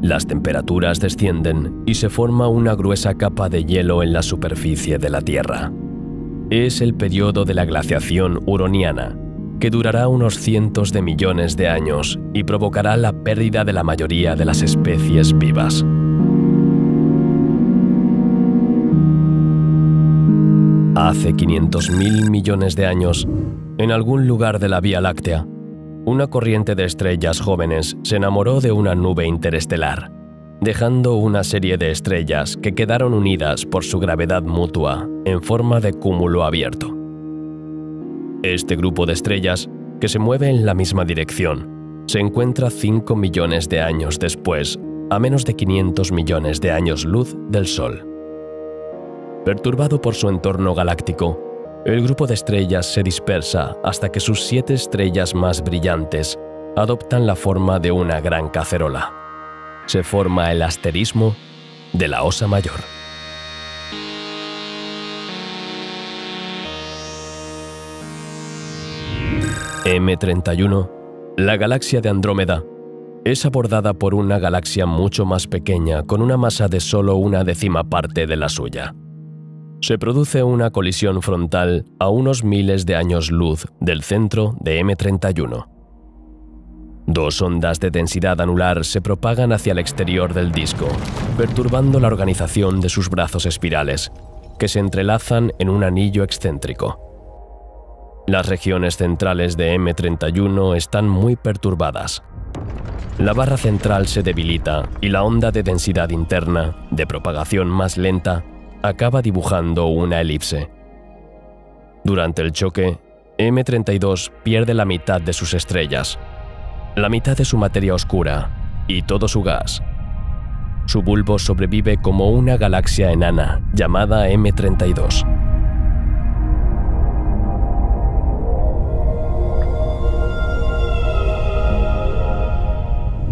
Las temperaturas descienden y se forma una gruesa capa de hielo en la superficie de la Tierra. Es el periodo de la glaciación huroniana, que durará unos cientos de millones de años y provocará la pérdida de la mayoría de las especies vivas. Hace 500.000 millones de años, en algún lugar de la Vía Láctea, una corriente de estrellas jóvenes se enamoró de una nube interestelar, dejando una serie de estrellas que quedaron unidas por su gravedad mutua en forma de cúmulo abierto. Este grupo de estrellas, que se mueve en la misma dirección, se encuentra 5 millones de años después, a menos de 500 millones de años luz del Sol. Perturbado por su entorno galáctico, el grupo de estrellas se dispersa hasta que sus 7 estrellas más brillantes adoptan la forma de una gran cacerola. Se forma el asterismo de la Osa Mayor. M31, la galaxia de Andrómeda, es abordada por una galaxia mucho más pequeña con una masa de solo 1/10 parte de la suya. Se produce una colisión frontal a unos miles de años luz del centro de M31. 2 ondas de densidad anular se propagan hacia el exterior del disco, perturbando la organización de sus brazos espirales, que se entrelazan en un anillo excéntrico. Las regiones centrales de M31 están muy perturbadas. La barra central se debilita y la onda de densidad interna, de propagación más lenta, acaba dibujando una elipse. Durante el choque, M32 pierde la mitad de sus estrellas, la mitad de su materia oscura y todo su gas. Su bulbo sobrevive como una galaxia enana llamada M32.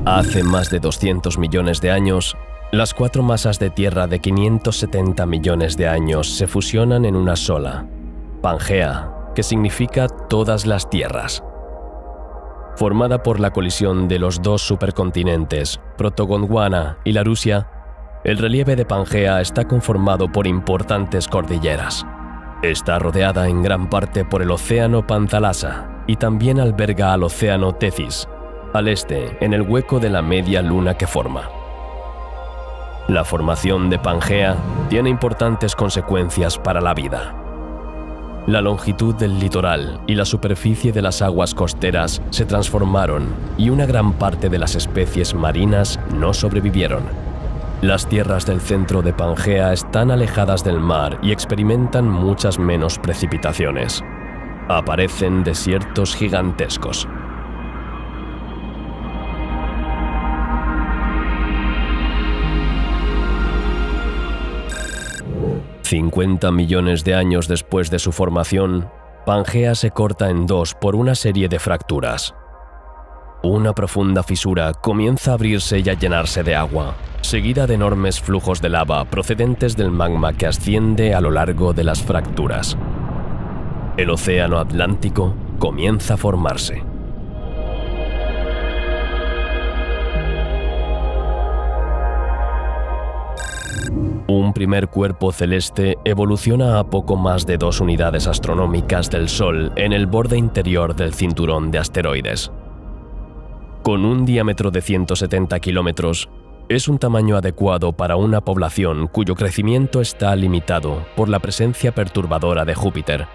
Hace más de 200 millones de años, las 4 masas de Tierra de 570 millones de años se fusionan en una sola, Pangea, que significa todas las tierras. Formada por la colisión de los 2 supercontinentes, Protogondwana y Larusia, el relieve de Pangea está conformado por importantes cordilleras. Está rodeada en gran parte por el océano Panthalassa y también alberga al océano Tethys, al este, en el hueco de la media luna que forma. La formación de Pangea tiene importantes consecuencias para la vida. La longitud del litoral y la superficie de las aguas costeras se transformaron y una gran parte de las especies marinas no sobrevivieron. Las tierras del centro de Pangea están alejadas del mar y experimentan muchas menos precipitaciones. Aparecen desiertos gigantescos. $50 millones de años después de su formación, Pangea se corta en dos por una serie de fracturas. Una profunda fisura comienza a abrirse y a llenarse de agua, seguida de enormes flujos de lava procedentes del magma que asciende a lo largo de las fracturas. El océano Atlántico comienza a formarse. Un primer cuerpo celeste evoluciona a poco más de 2 unidades astronómicas del Sol en el borde interior del cinturón de asteroides. Con un diámetro de 170 kilómetros, es un tamaño adecuado para una población cuyo crecimiento está limitado por la presencia perturbadora de Júpiter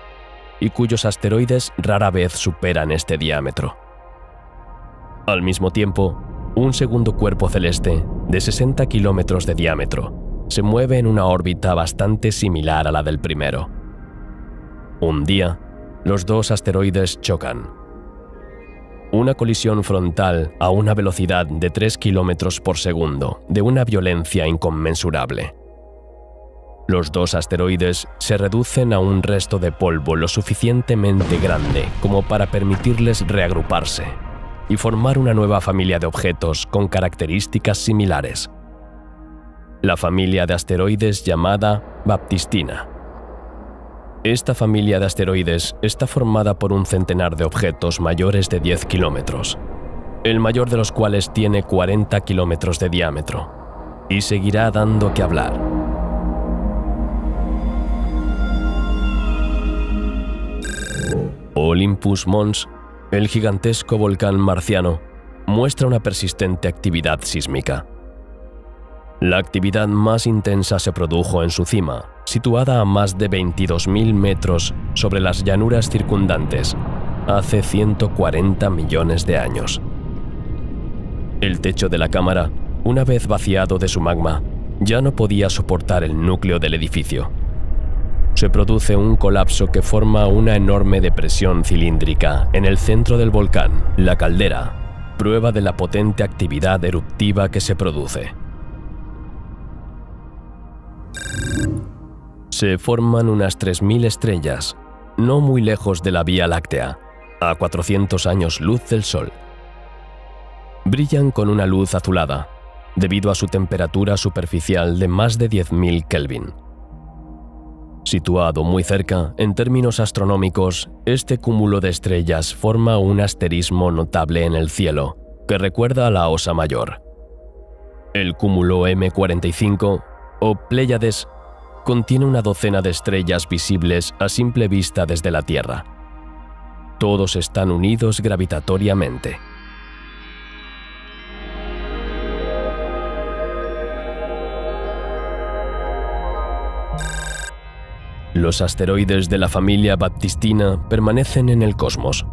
y cuyos asteroides rara vez superan este diámetro. Al mismo tiempo, un segundo cuerpo celeste de 60 kilómetros de diámetro se mueve en una órbita bastante similar a la del primero. Un día, los dos asteroides chocan. Una colisión frontal a una velocidad de 3 kilómetros por segundo, de una violencia inconmensurable. Los dos asteroides se reducen a un resto de polvo lo suficientemente grande como para permitirles reagruparse y formar una nueva familia de objetos con características similares. La familia de asteroides llamada Baptistina. Esta familia de asteroides está formada por un centenar de objetos mayores de 10 kilómetros, el mayor de los cuales tiene 40 kilómetros de diámetro, y seguirá dando que hablar. Olympus Mons, el gigantesco volcán marciano, muestra una persistente actividad sísmica. La actividad más intensa se produjo en su cima, situada a más de 22.000 metros sobre las llanuras circundantes, hace 140 millones de años. El techo de la cámara, una vez vaciado de su magma, ya no podía soportar el núcleo del edificio. Se produce un colapso que forma una enorme depresión cilíndrica en el centro del volcán, la caldera, prueba de la potente actividad eruptiva que se produce. Se forman unas 3.000 estrellas, no muy lejos de la Vía Láctea, a 400 años luz del Sol. Brillan con una luz azulada, debido a su temperatura superficial de más de 10.000 Kelvin. Situado muy cerca, en términos astronómicos, este cúmulo de estrellas forma un asterismo notable en el cielo, que recuerda a la Osa Mayor. El cúmulo M45, o Pléyades, contiene una docena de estrellas visibles a simple vista desde la Tierra. Todos están unidos gravitatoriamente. Los asteroides de la familia Baptistina permanecen en el cosmos.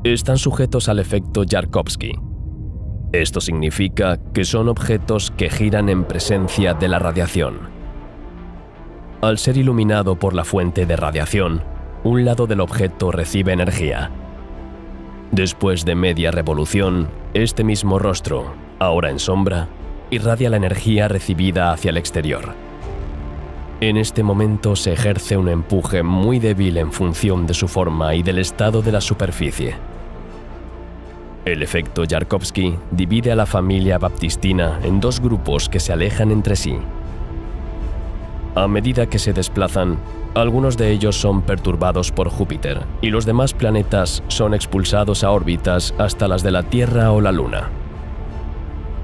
Están sujetos al efecto Yarkovsky. Esto significa que son objetos que giran en presencia de la radiación. Al ser iluminado por la fuente de radiación, un lado del objeto recibe energía. Después de media revolución, este mismo rostro, ahora en sombra, irradia la energía recibida hacia el exterior. En este momento se ejerce un empuje muy débil en función de su forma y del estado de la superficie. El efecto Yarkovsky divide a la familia Baptistina en dos grupos que se alejan entre sí. A medida que se desplazan, algunos de ellos son perturbados por Júpiter y los demás planetas son expulsados a órbitas hasta las de la Tierra o la Luna.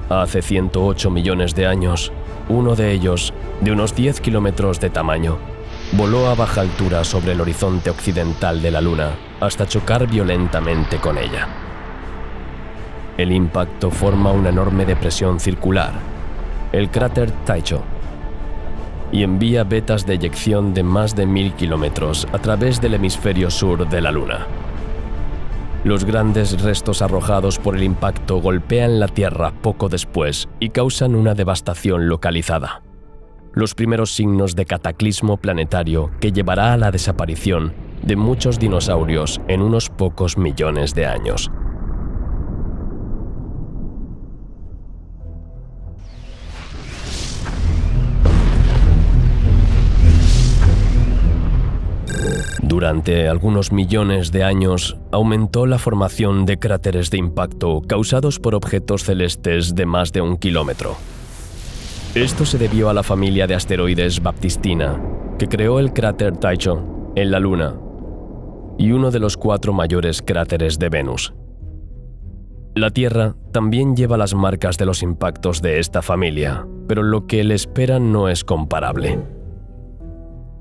Hace 108 millones de años, uno de ellos, de unos 10 kilómetros de tamaño, voló a baja altura sobre el horizonte occidental de la Luna hasta chocar violentamente con ella. El impacto forma una enorme depresión circular, el cráter Tycho. y envía vetas de eyección de más de 1000 kilómetros a través del hemisferio sur de la Luna. Los grandes restos arrojados por el impacto golpean la Tierra poco después y causan una devastación localizada. Los primeros signos de cataclismo planetario que llevará a la desaparición de muchos dinosaurios en unos pocos millones de años. Durante algunos millones de años, aumentó la formación de cráteres de impacto causados por objetos celestes de más de 1 kilómetro. Esto se debió a la familia de asteroides Baptistina, que creó el cráter Tycho en la Luna y uno de los 4 mayores cráteres de Venus. La Tierra también lleva las marcas de los impactos de esta familia, pero lo que le espera no es comparable.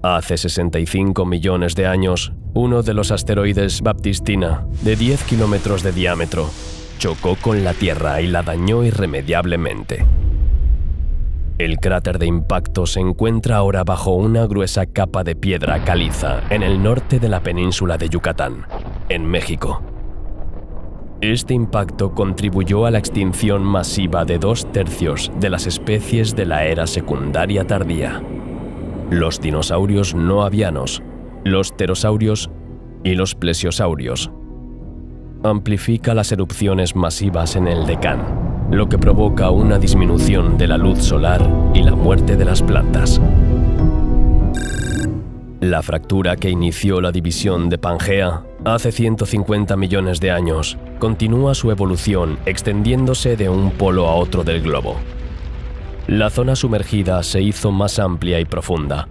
Hace 65 millones de años, uno de los asteroides Baptistina, de 10 kilómetros de diámetro, chocó con la Tierra y la dañó irremediablemente. El cráter de impacto se encuentra ahora bajo una gruesa capa de piedra caliza en el norte de la península de Yucatán, en México. Este impacto contribuyó a la extinción masiva de 2/3 de las especies de la era secundaria tardía: los dinosaurios no avianos, los pterosaurios y los plesiosaurios. Amplifica las erupciones masivas en el Deccan, lo que provoca una disminución de la luz solar y la muerte de las plantas. La fractura que inició la división de Pangea hace 150 millones de años continúa su evolución extendiéndose de un polo a otro del globo. La zona sumergida se hizo más amplia y profunda.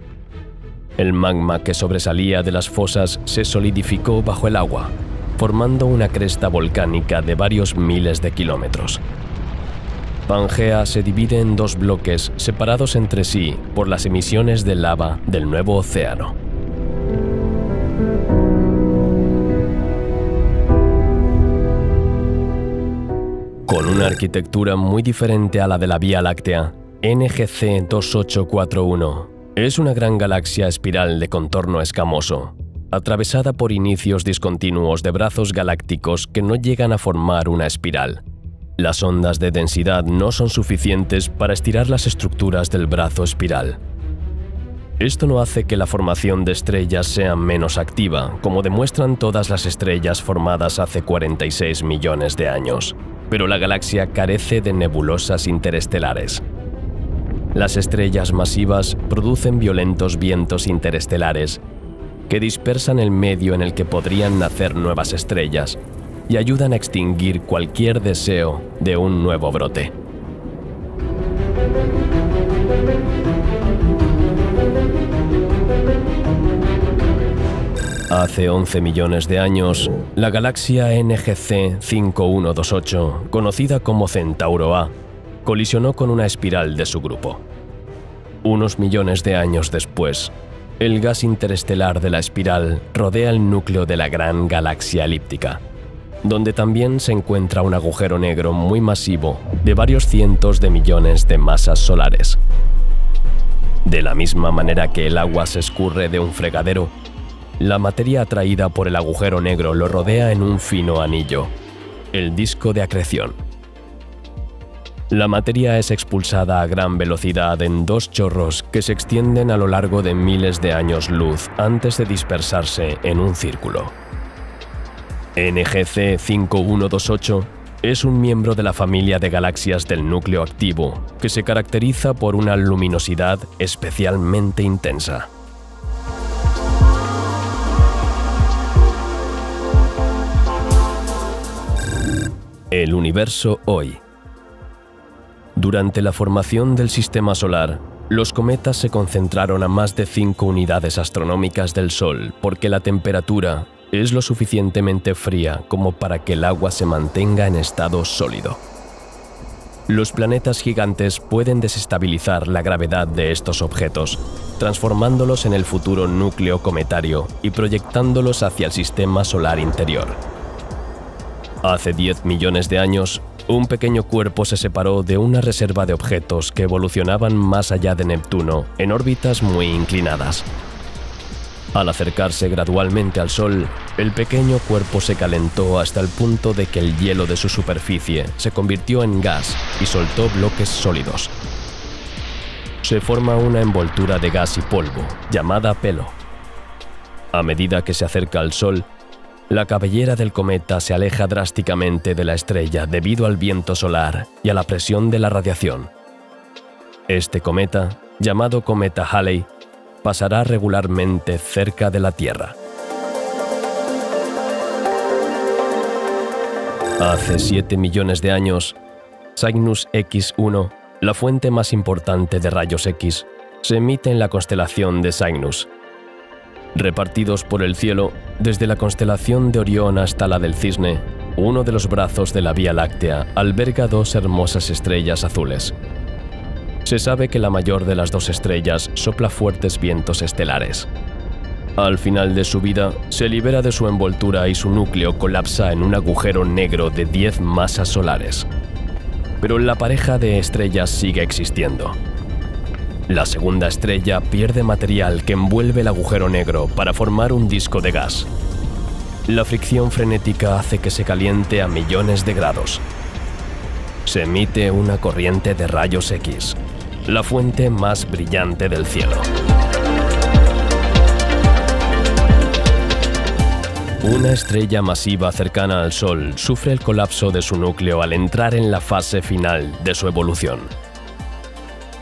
El magma que sobresalía de las fosas se solidificó bajo el agua, formando una cresta volcánica de varios miles de kilómetros. Pangea se divide en 2 bloques separados entre sí por las emisiones de lava del nuevo océano. Con una arquitectura muy diferente a la de la Vía Láctea, NGC 2841 es una gran galaxia espiral de contorno escamoso, atravesada por inicios discontinuos de brazos galácticos que no llegan a formar una espiral. Las ondas de densidad no son suficientes para estirar las estructuras del brazo espiral. Esto no hace que la formación de estrellas sea menos activa, como demuestran todas las estrellas formadas hace 46 millones de años, pero la galaxia carece de nebulosas interestelares. Las estrellas masivas producen violentos vientos interestelares que dispersan el medio en el que podrían nacer nuevas estrellas y ayudan a extinguir cualquier deseo de un nuevo brote. Hace 11 millones de años, la galaxia NGC 5128, conocida como Centauro A, colisionó con una espiral de su grupo. Unos millones de años después, el gas interestelar de la espiral rodea el núcleo de la gran galaxia elíptica, donde también se encuentra un agujero negro muy masivo de varios cientos de millones de masas solares. De la misma manera que el agua se escurre de un fregadero, la materia atraída por el agujero negro lo rodea en un fino anillo, el disco de acreción. La materia es expulsada a gran velocidad en 2 chorros que se extienden a lo largo de miles de años luz antes de dispersarse en un círculo. NGC 5128 es un miembro de la familia de galaxias del núcleo activo que se caracteriza por una luminosidad especialmente intensa. El universo hoy. Durante la formación del Sistema Solar, los cometas se concentraron a más de 5 unidades astronómicas del Sol porque la temperatura es lo suficientemente fría como para que el agua se mantenga en estado sólido. Los planetas gigantes pueden desestabilizar la gravedad de estos objetos, transformándolos en el futuro núcleo cometario y proyectándolos hacia el Sistema Solar interior. Hace 10 millones de años, un pequeño cuerpo se separó de una reserva de objetos que evolucionaban más allá de Neptuno en órbitas muy inclinadas. Al acercarse gradualmente al Sol, el pequeño cuerpo se calentó hasta el punto de que el hielo de su superficie se convirtió en gas y soltó bloques sólidos. Se forma una envoltura de gas y polvo, llamada pelo. A medida que se acerca al Sol, la cabellera del cometa se aleja drásticamente de la estrella debido al viento solar y a la presión de la radiación. Este cometa, llamado cometa Halley, pasará regularmente cerca de la Tierra. Hace 7 millones de años, Cygnus X1, la fuente más importante de rayos X, se emite en la constelación de Cygnus. Repartidos por el cielo, desde la constelación de Orión hasta la del Cisne, uno de los brazos de la Vía Láctea alberga 2 hermosas estrellas azules. Se sabe que la mayor de las 2 estrellas sopla fuertes vientos estelares. Al final de su vida, se libera de su envoltura y su núcleo colapsa en un agujero negro de 10 masas solares. Pero la pareja de estrellas sigue existiendo. La segunda estrella pierde material que envuelve el agujero negro para formar un disco de gas. La fricción frenética hace que se caliente a millones de grados. Se emite una corriente de rayos X, la fuente más brillante del cielo. Una estrella masiva cercana al Sol sufre el colapso de su núcleo al entrar en la fase final de su evolución.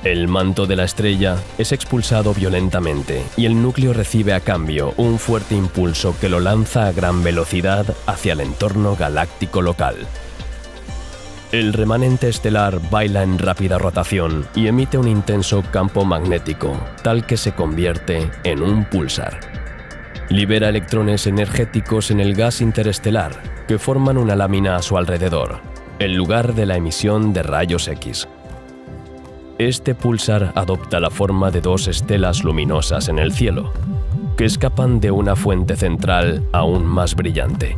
El manto de la estrella es expulsado violentamente y el núcleo recibe a cambio un fuerte impulso que lo lanza a gran velocidad hacia el entorno galáctico local. El remanente estelar baila en rápida rotación y emite un intenso campo magnético, tal que se convierte en un púlsar. Libera electrones energéticos en el gas interestelar, que forman una lámina a su alrededor, en lugar de la emisión de rayos X. Este púlsar adopta la forma de 2 estelas luminosas en el cielo, que escapan de una fuente central aún más brillante.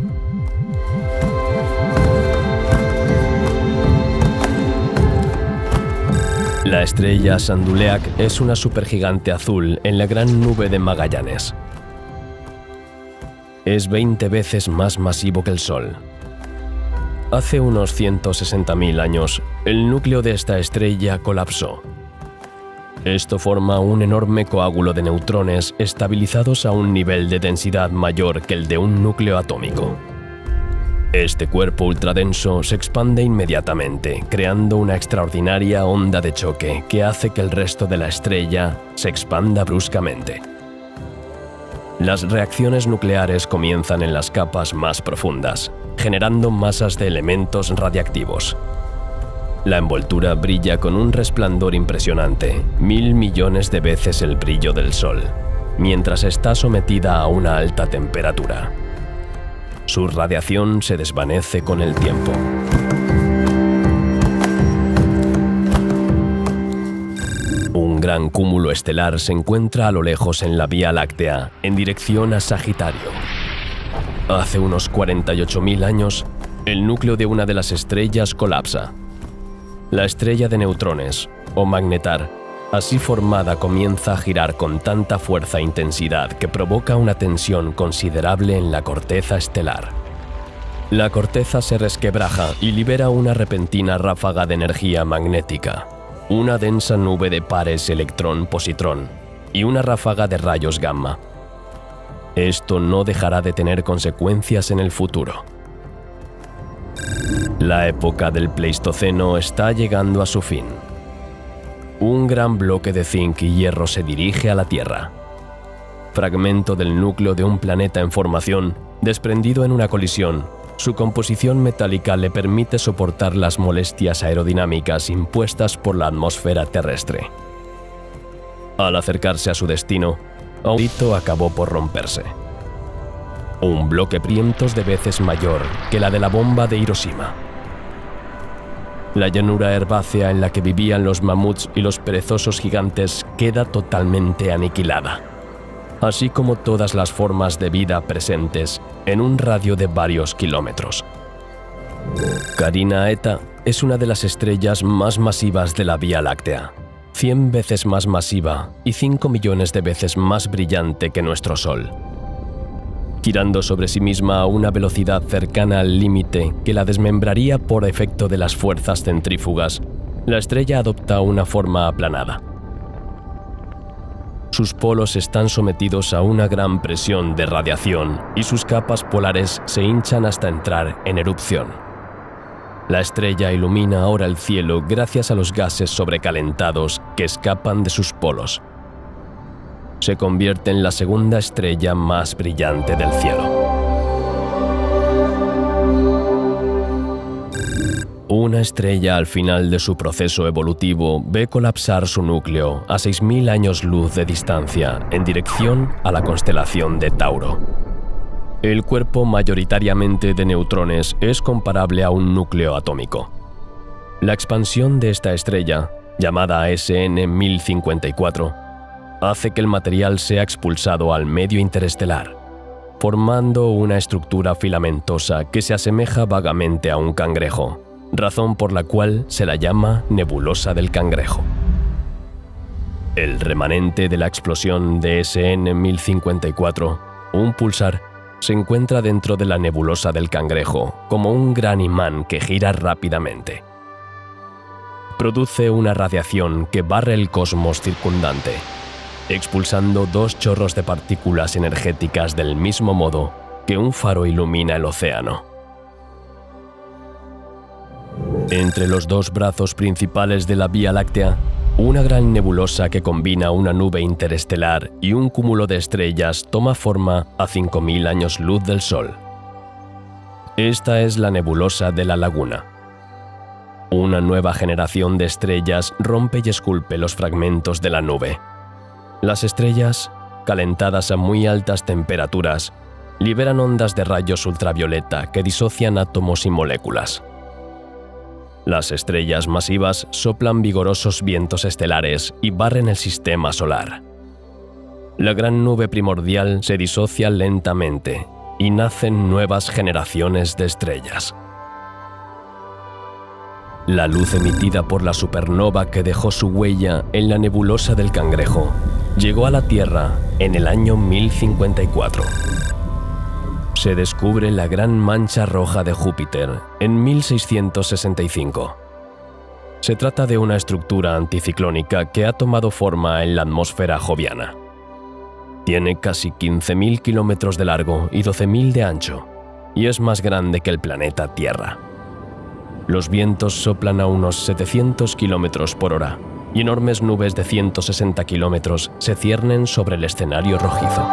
La estrella Sanduleak es una supergigante azul en la Gran Nube de Magallanes. Es 20 veces más masivo que el Sol. Hace unos 160.000 años, el núcleo de esta estrella colapsó. Esto forma un enorme coágulo de neutrones estabilizados a un nivel de densidad mayor que el de un núcleo atómico. Este cuerpo ultradenso se expande inmediatamente, creando una extraordinaria onda de choque que hace que el resto de la estrella se expanda bruscamente. Las reacciones nucleares comienzan en las capas más profundas, generando masas de elementos radiactivos. La envoltura brilla con un resplandor impresionante, 1000 millones de veces el brillo del Sol, mientras está sometida a una alta temperatura. Su radiación se desvanece con el tiempo. Un gran cúmulo estelar se encuentra a lo lejos en la Vía Láctea, en dirección a Sagitario. Hace unos 48.000 años, el núcleo de una de las estrellas colapsa. La estrella de neutrones, o magnetar, así formada comienza a girar con tanta fuerza e intensidad que provoca una tensión considerable en la corteza estelar. La corteza se resquebraja y libera una repentina ráfaga de energía magnética, una densa nube de pares electrón-positrón y una ráfaga de rayos gamma. Esto no dejará de tener consecuencias en el futuro. La época del Pleistoceno está llegando a su fin. Un gran bloque de zinc y hierro se dirige a la Tierra. Fragmento del núcleo de un planeta en formación, desprendido en una colisión, su composición metálica le permite soportar las molestias aerodinámicas impuestas por la atmósfera terrestre. Al acercarse a su destino, un hito acabó por romperse. Un bloque cientos de veces mayor que la de la bomba de Hiroshima. La llanura herbácea en la que vivían los mamuts y los perezosos gigantes queda totalmente aniquilada, así como todas las formas de vida presentes en un radio de varios kilómetros. Carina Eta, es una de las estrellas más masivas de la Vía Láctea, 100 veces más masiva y 5 millones de veces más brillante que nuestro Sol. Girando sobre sí misma a una velocidad cercana al límite que la desmembraría por efecto de las fuerzas centrífugas, la estrella adopta una forma aplanada. Sus polos están sometidos a una gran presión de radiación y sus capas polares se hinchan hasta entrar en erupción. La estrella ilumina ahora el cielo gracias a los gases sobrecalentados que escapan de sus polos. Se convierte en la segunda estrella más brillante del cielo. Una estrella al final de su proceso evolutivo ve colapsar su núcleo a 6.000 años luz de distancia en dirección a la constelación de Tauro. El cuerpo mayoritariamente de neutrones es comparable a un núcleo atómico. La expansión de esta estrella, llamada SN 1054, hace que el material sea expulsado al medio interestelar, formando una estructura filamentosa que se asemeja vagamente a un cangrejo, razón por la cual se la llama nebulosa del cangrejo. El remanente de la explosión de SN 1054, un pulsar, se encuentra dentro de la nebulosa del cangrejo como un gran imán que gira rápidamente. Produce una radiación que barre el cosmos circundante, expulsando 2 chorros de partículas energéticas del mismo modo que un faro ilumina el océano. Entre los 2 brazos principales de la Vía Láctea, una gran nebulosa que combina una nube interestelar y un cúmulo de estrellas toma forma a 5.000 años luz del Sol. Esta es la nebulosa de la Laguna. Una nueva generación de estrellas rompe y esculpe los fragmentos de la nube. Las estrellas, calentadas a muy altas temperaturas, liberan ondas de rayos ultravioleta que disocian átomos y moléculas. Las estrellas masivas soplan vigorosos vientos estelares y barren el sistema solar. La gran nube primordial se disocia lentamente y nacen nuevas generaciones de estrellas. La luz emitida por la supernova que dejó su huella en la nebulosa del Cangrejo llegó a la Tierra en el año 1054. Se descubre la Gran Mancha Roja de Júpiter en 1665. Se trata de una estructura anticiclónica que ha tomado forma en la atmósfera joviana. Tiene casi 15.000 kilómetros de largo y 12.000 de ancho, y es más grande que el planeta Tierra. Los vientos soplan a unos 700 kilómetros por hora, y enormes nubes de 160 kilómetros se ciernen sobre el escenario rojizo.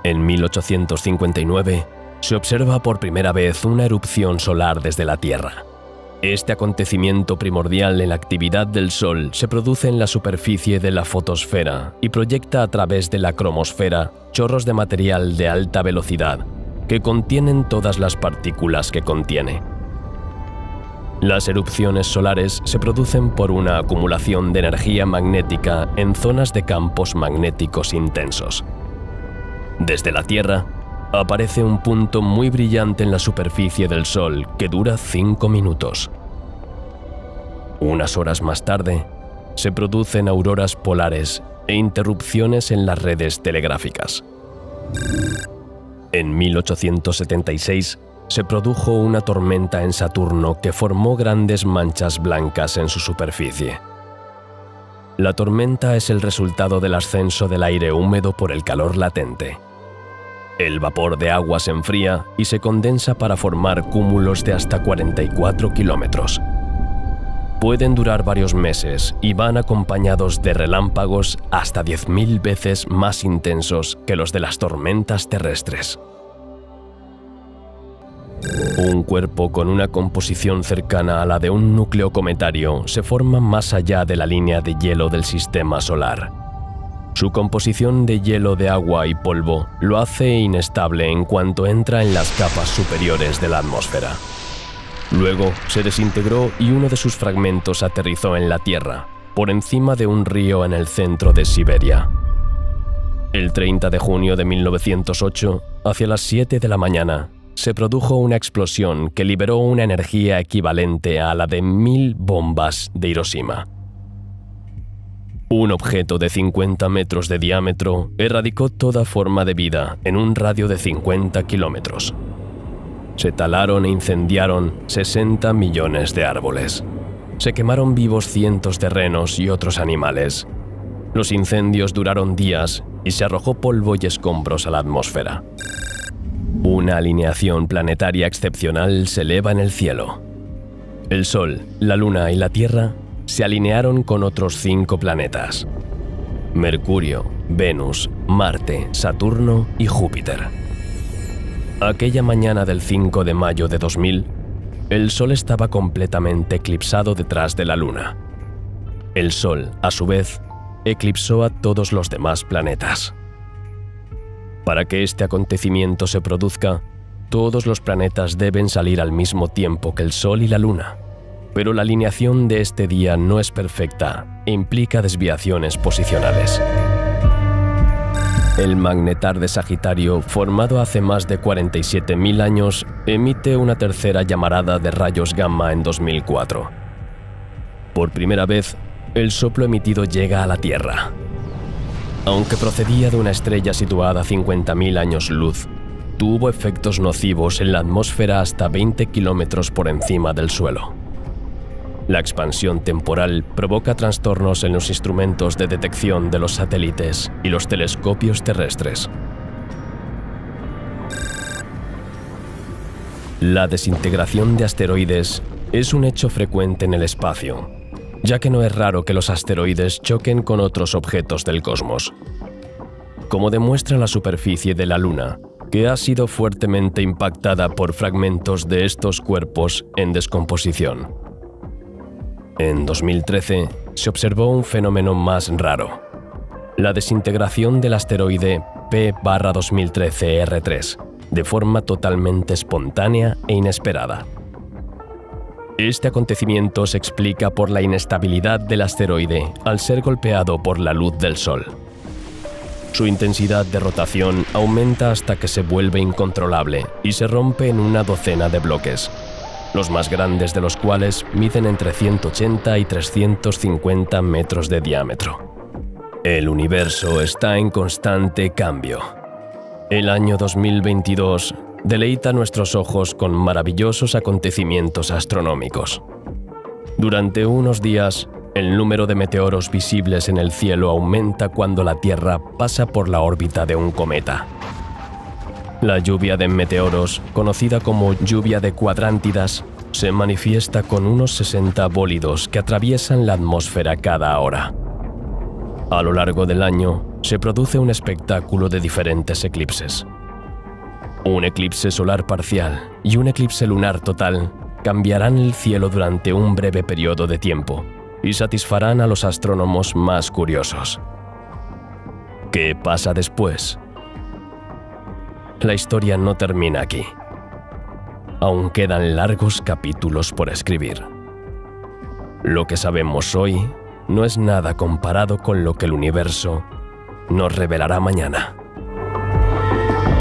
En 1859, se observa por primera vez una erupción solar desde la Tierra. Este acontecimiento primordial en la actividad del Sol se produce en la superficie de la fotosfera y proyecta a través de la cromosfera chorros de material de alta velocidad que contienen todas las partículas que contiene. Las erupciones solares se producen por una acumulación de energía magnética en zonas de campos magnéticos intensos. Desde la Tierra, aparece un punto muy brillante en la superficie del Sol que dura 5 minutos. Unas horas más tarde, se producen auroras polares e interrupciones en las redes telegráficas. En 1876, se produjo una tormenta en Saturno que formó grandes manchas blancas en su superficie. La tormenta es el resultado del ascenso del aire húmedo por el calor latente. El vapor de agua se enfría y se condensa para formar cúmulos de hasta 44 kilómetros. Pueden durar varios meses y van acompañados de relámpagos hasta 10.000 veces más intensos que los de las tormentas terrestres. Un cuerpo con una composición cercana a la de un núcleo cometario se forma más allá de la línea de hielo del sistema solar. Su composición de hielo de agua y polvo lo hace inestable en cuanto entra en las capas superiores de la atmósfera. Luego se desintegró y uno de sus fragmentos aterrizó en la Tierra, por encima de un río en el centro de Siberia. El 30 de junio de 1908, hacia las 7 de la mañana, se produjo una explosión que liberó una energía equivalente a la de 1000 bombas de Hiroshima. Un objeto de 50 metros de diámetro erradicó toda forma de vida en un radio de 50 kilómetros. Se talaron e incendiaron 60 millones de árboles. Se quemaron vivos cientos de renos y otros animales. Los incendios duraron días y se arrojó polvo y escombros a la atmósfera. Una alineación planetaria excepcional se eleva en el cielo. El Sol, la Luna y la Tierra se alinearon con otros 5 planetas: Mercurio, Venus, Marte, Saturno y Júpiter. Aquella mañana del 5 de mayo de 2000, el Sol estaba completamente eclipsado detrás de la Luna. El Sol, a su vez, eclipsó a todos los demás planetas. Para que este acontecimiento se produzca, todos los planetas deben salir al mismo tiempo que el Sol y la Luna, pero la alineación de este día no es perfecta e implica desviaciones posicionales. El magnetar de Sagitario, formado hace más de 47.000 años, emite una tercera llamarada de rayos gamma en 2004. Por primera vez, el soplo emitido llega a la Tierra. Aunque procedía de una estrella situada a 50.000 años luz, tuvo efectos nocivos en la atmósfera hasta 20 kilómetros por encima del suelo. La expansión temporal provoca trastornos en los instrumentos de detección de los satélites y los telescopios terrestres. La desintegración de asteroides es un hecho frecuente en el espacio, ya que no es raro que los asteroides choquen con otros objetos del cosmos, como demuestra la superficie de la Luna, que ha sido fuertemente impactada por fragmentos de estos cuerpos en descomposición. En 2013 se observó un fenómeno más raro: la desintegración del asteroide P/2013-R3, de forma totalmente espontánea e inesperada. Este acontecimiento se explica por la inestabilidad del asteroide al ser golpeado por la luz del Sol. Su intensidad de rotación aumenta hasta que se vuelve incontrolable y se rompe en una docena de bloques, los más grandes de los cuales miden entre 180 y 350 metros de diámetro. El universo está en constante cambio. El año 2022 deleita nuestros ojos con maravillosos acontecimientos astronómicos. Durante unos días, el número de meteoros visibles en el cielo aumenta cuando la Tierra pasa por la órbita de un cometa. La lluvia de meteoros, conocida como lluvia de cuadrántidas, se manifiesta con unos 60 bólidos que atraviesan la atmósfera cada hora. A lo largo del año, se produce un espectáculo de diferentes eclipses. Un eclipse solar parcial y un eclipse lunar total cambiarán el cielo durante un breve periodo de tiempo y satisfarán a los astrónomos más curiosos. ¿Qué pasa después? La historia no termina aquí. Aún quedan largos capítulos por escribir. Lo que sabemos hoy no es nada comparado con lo que el universo nos revelará mañana.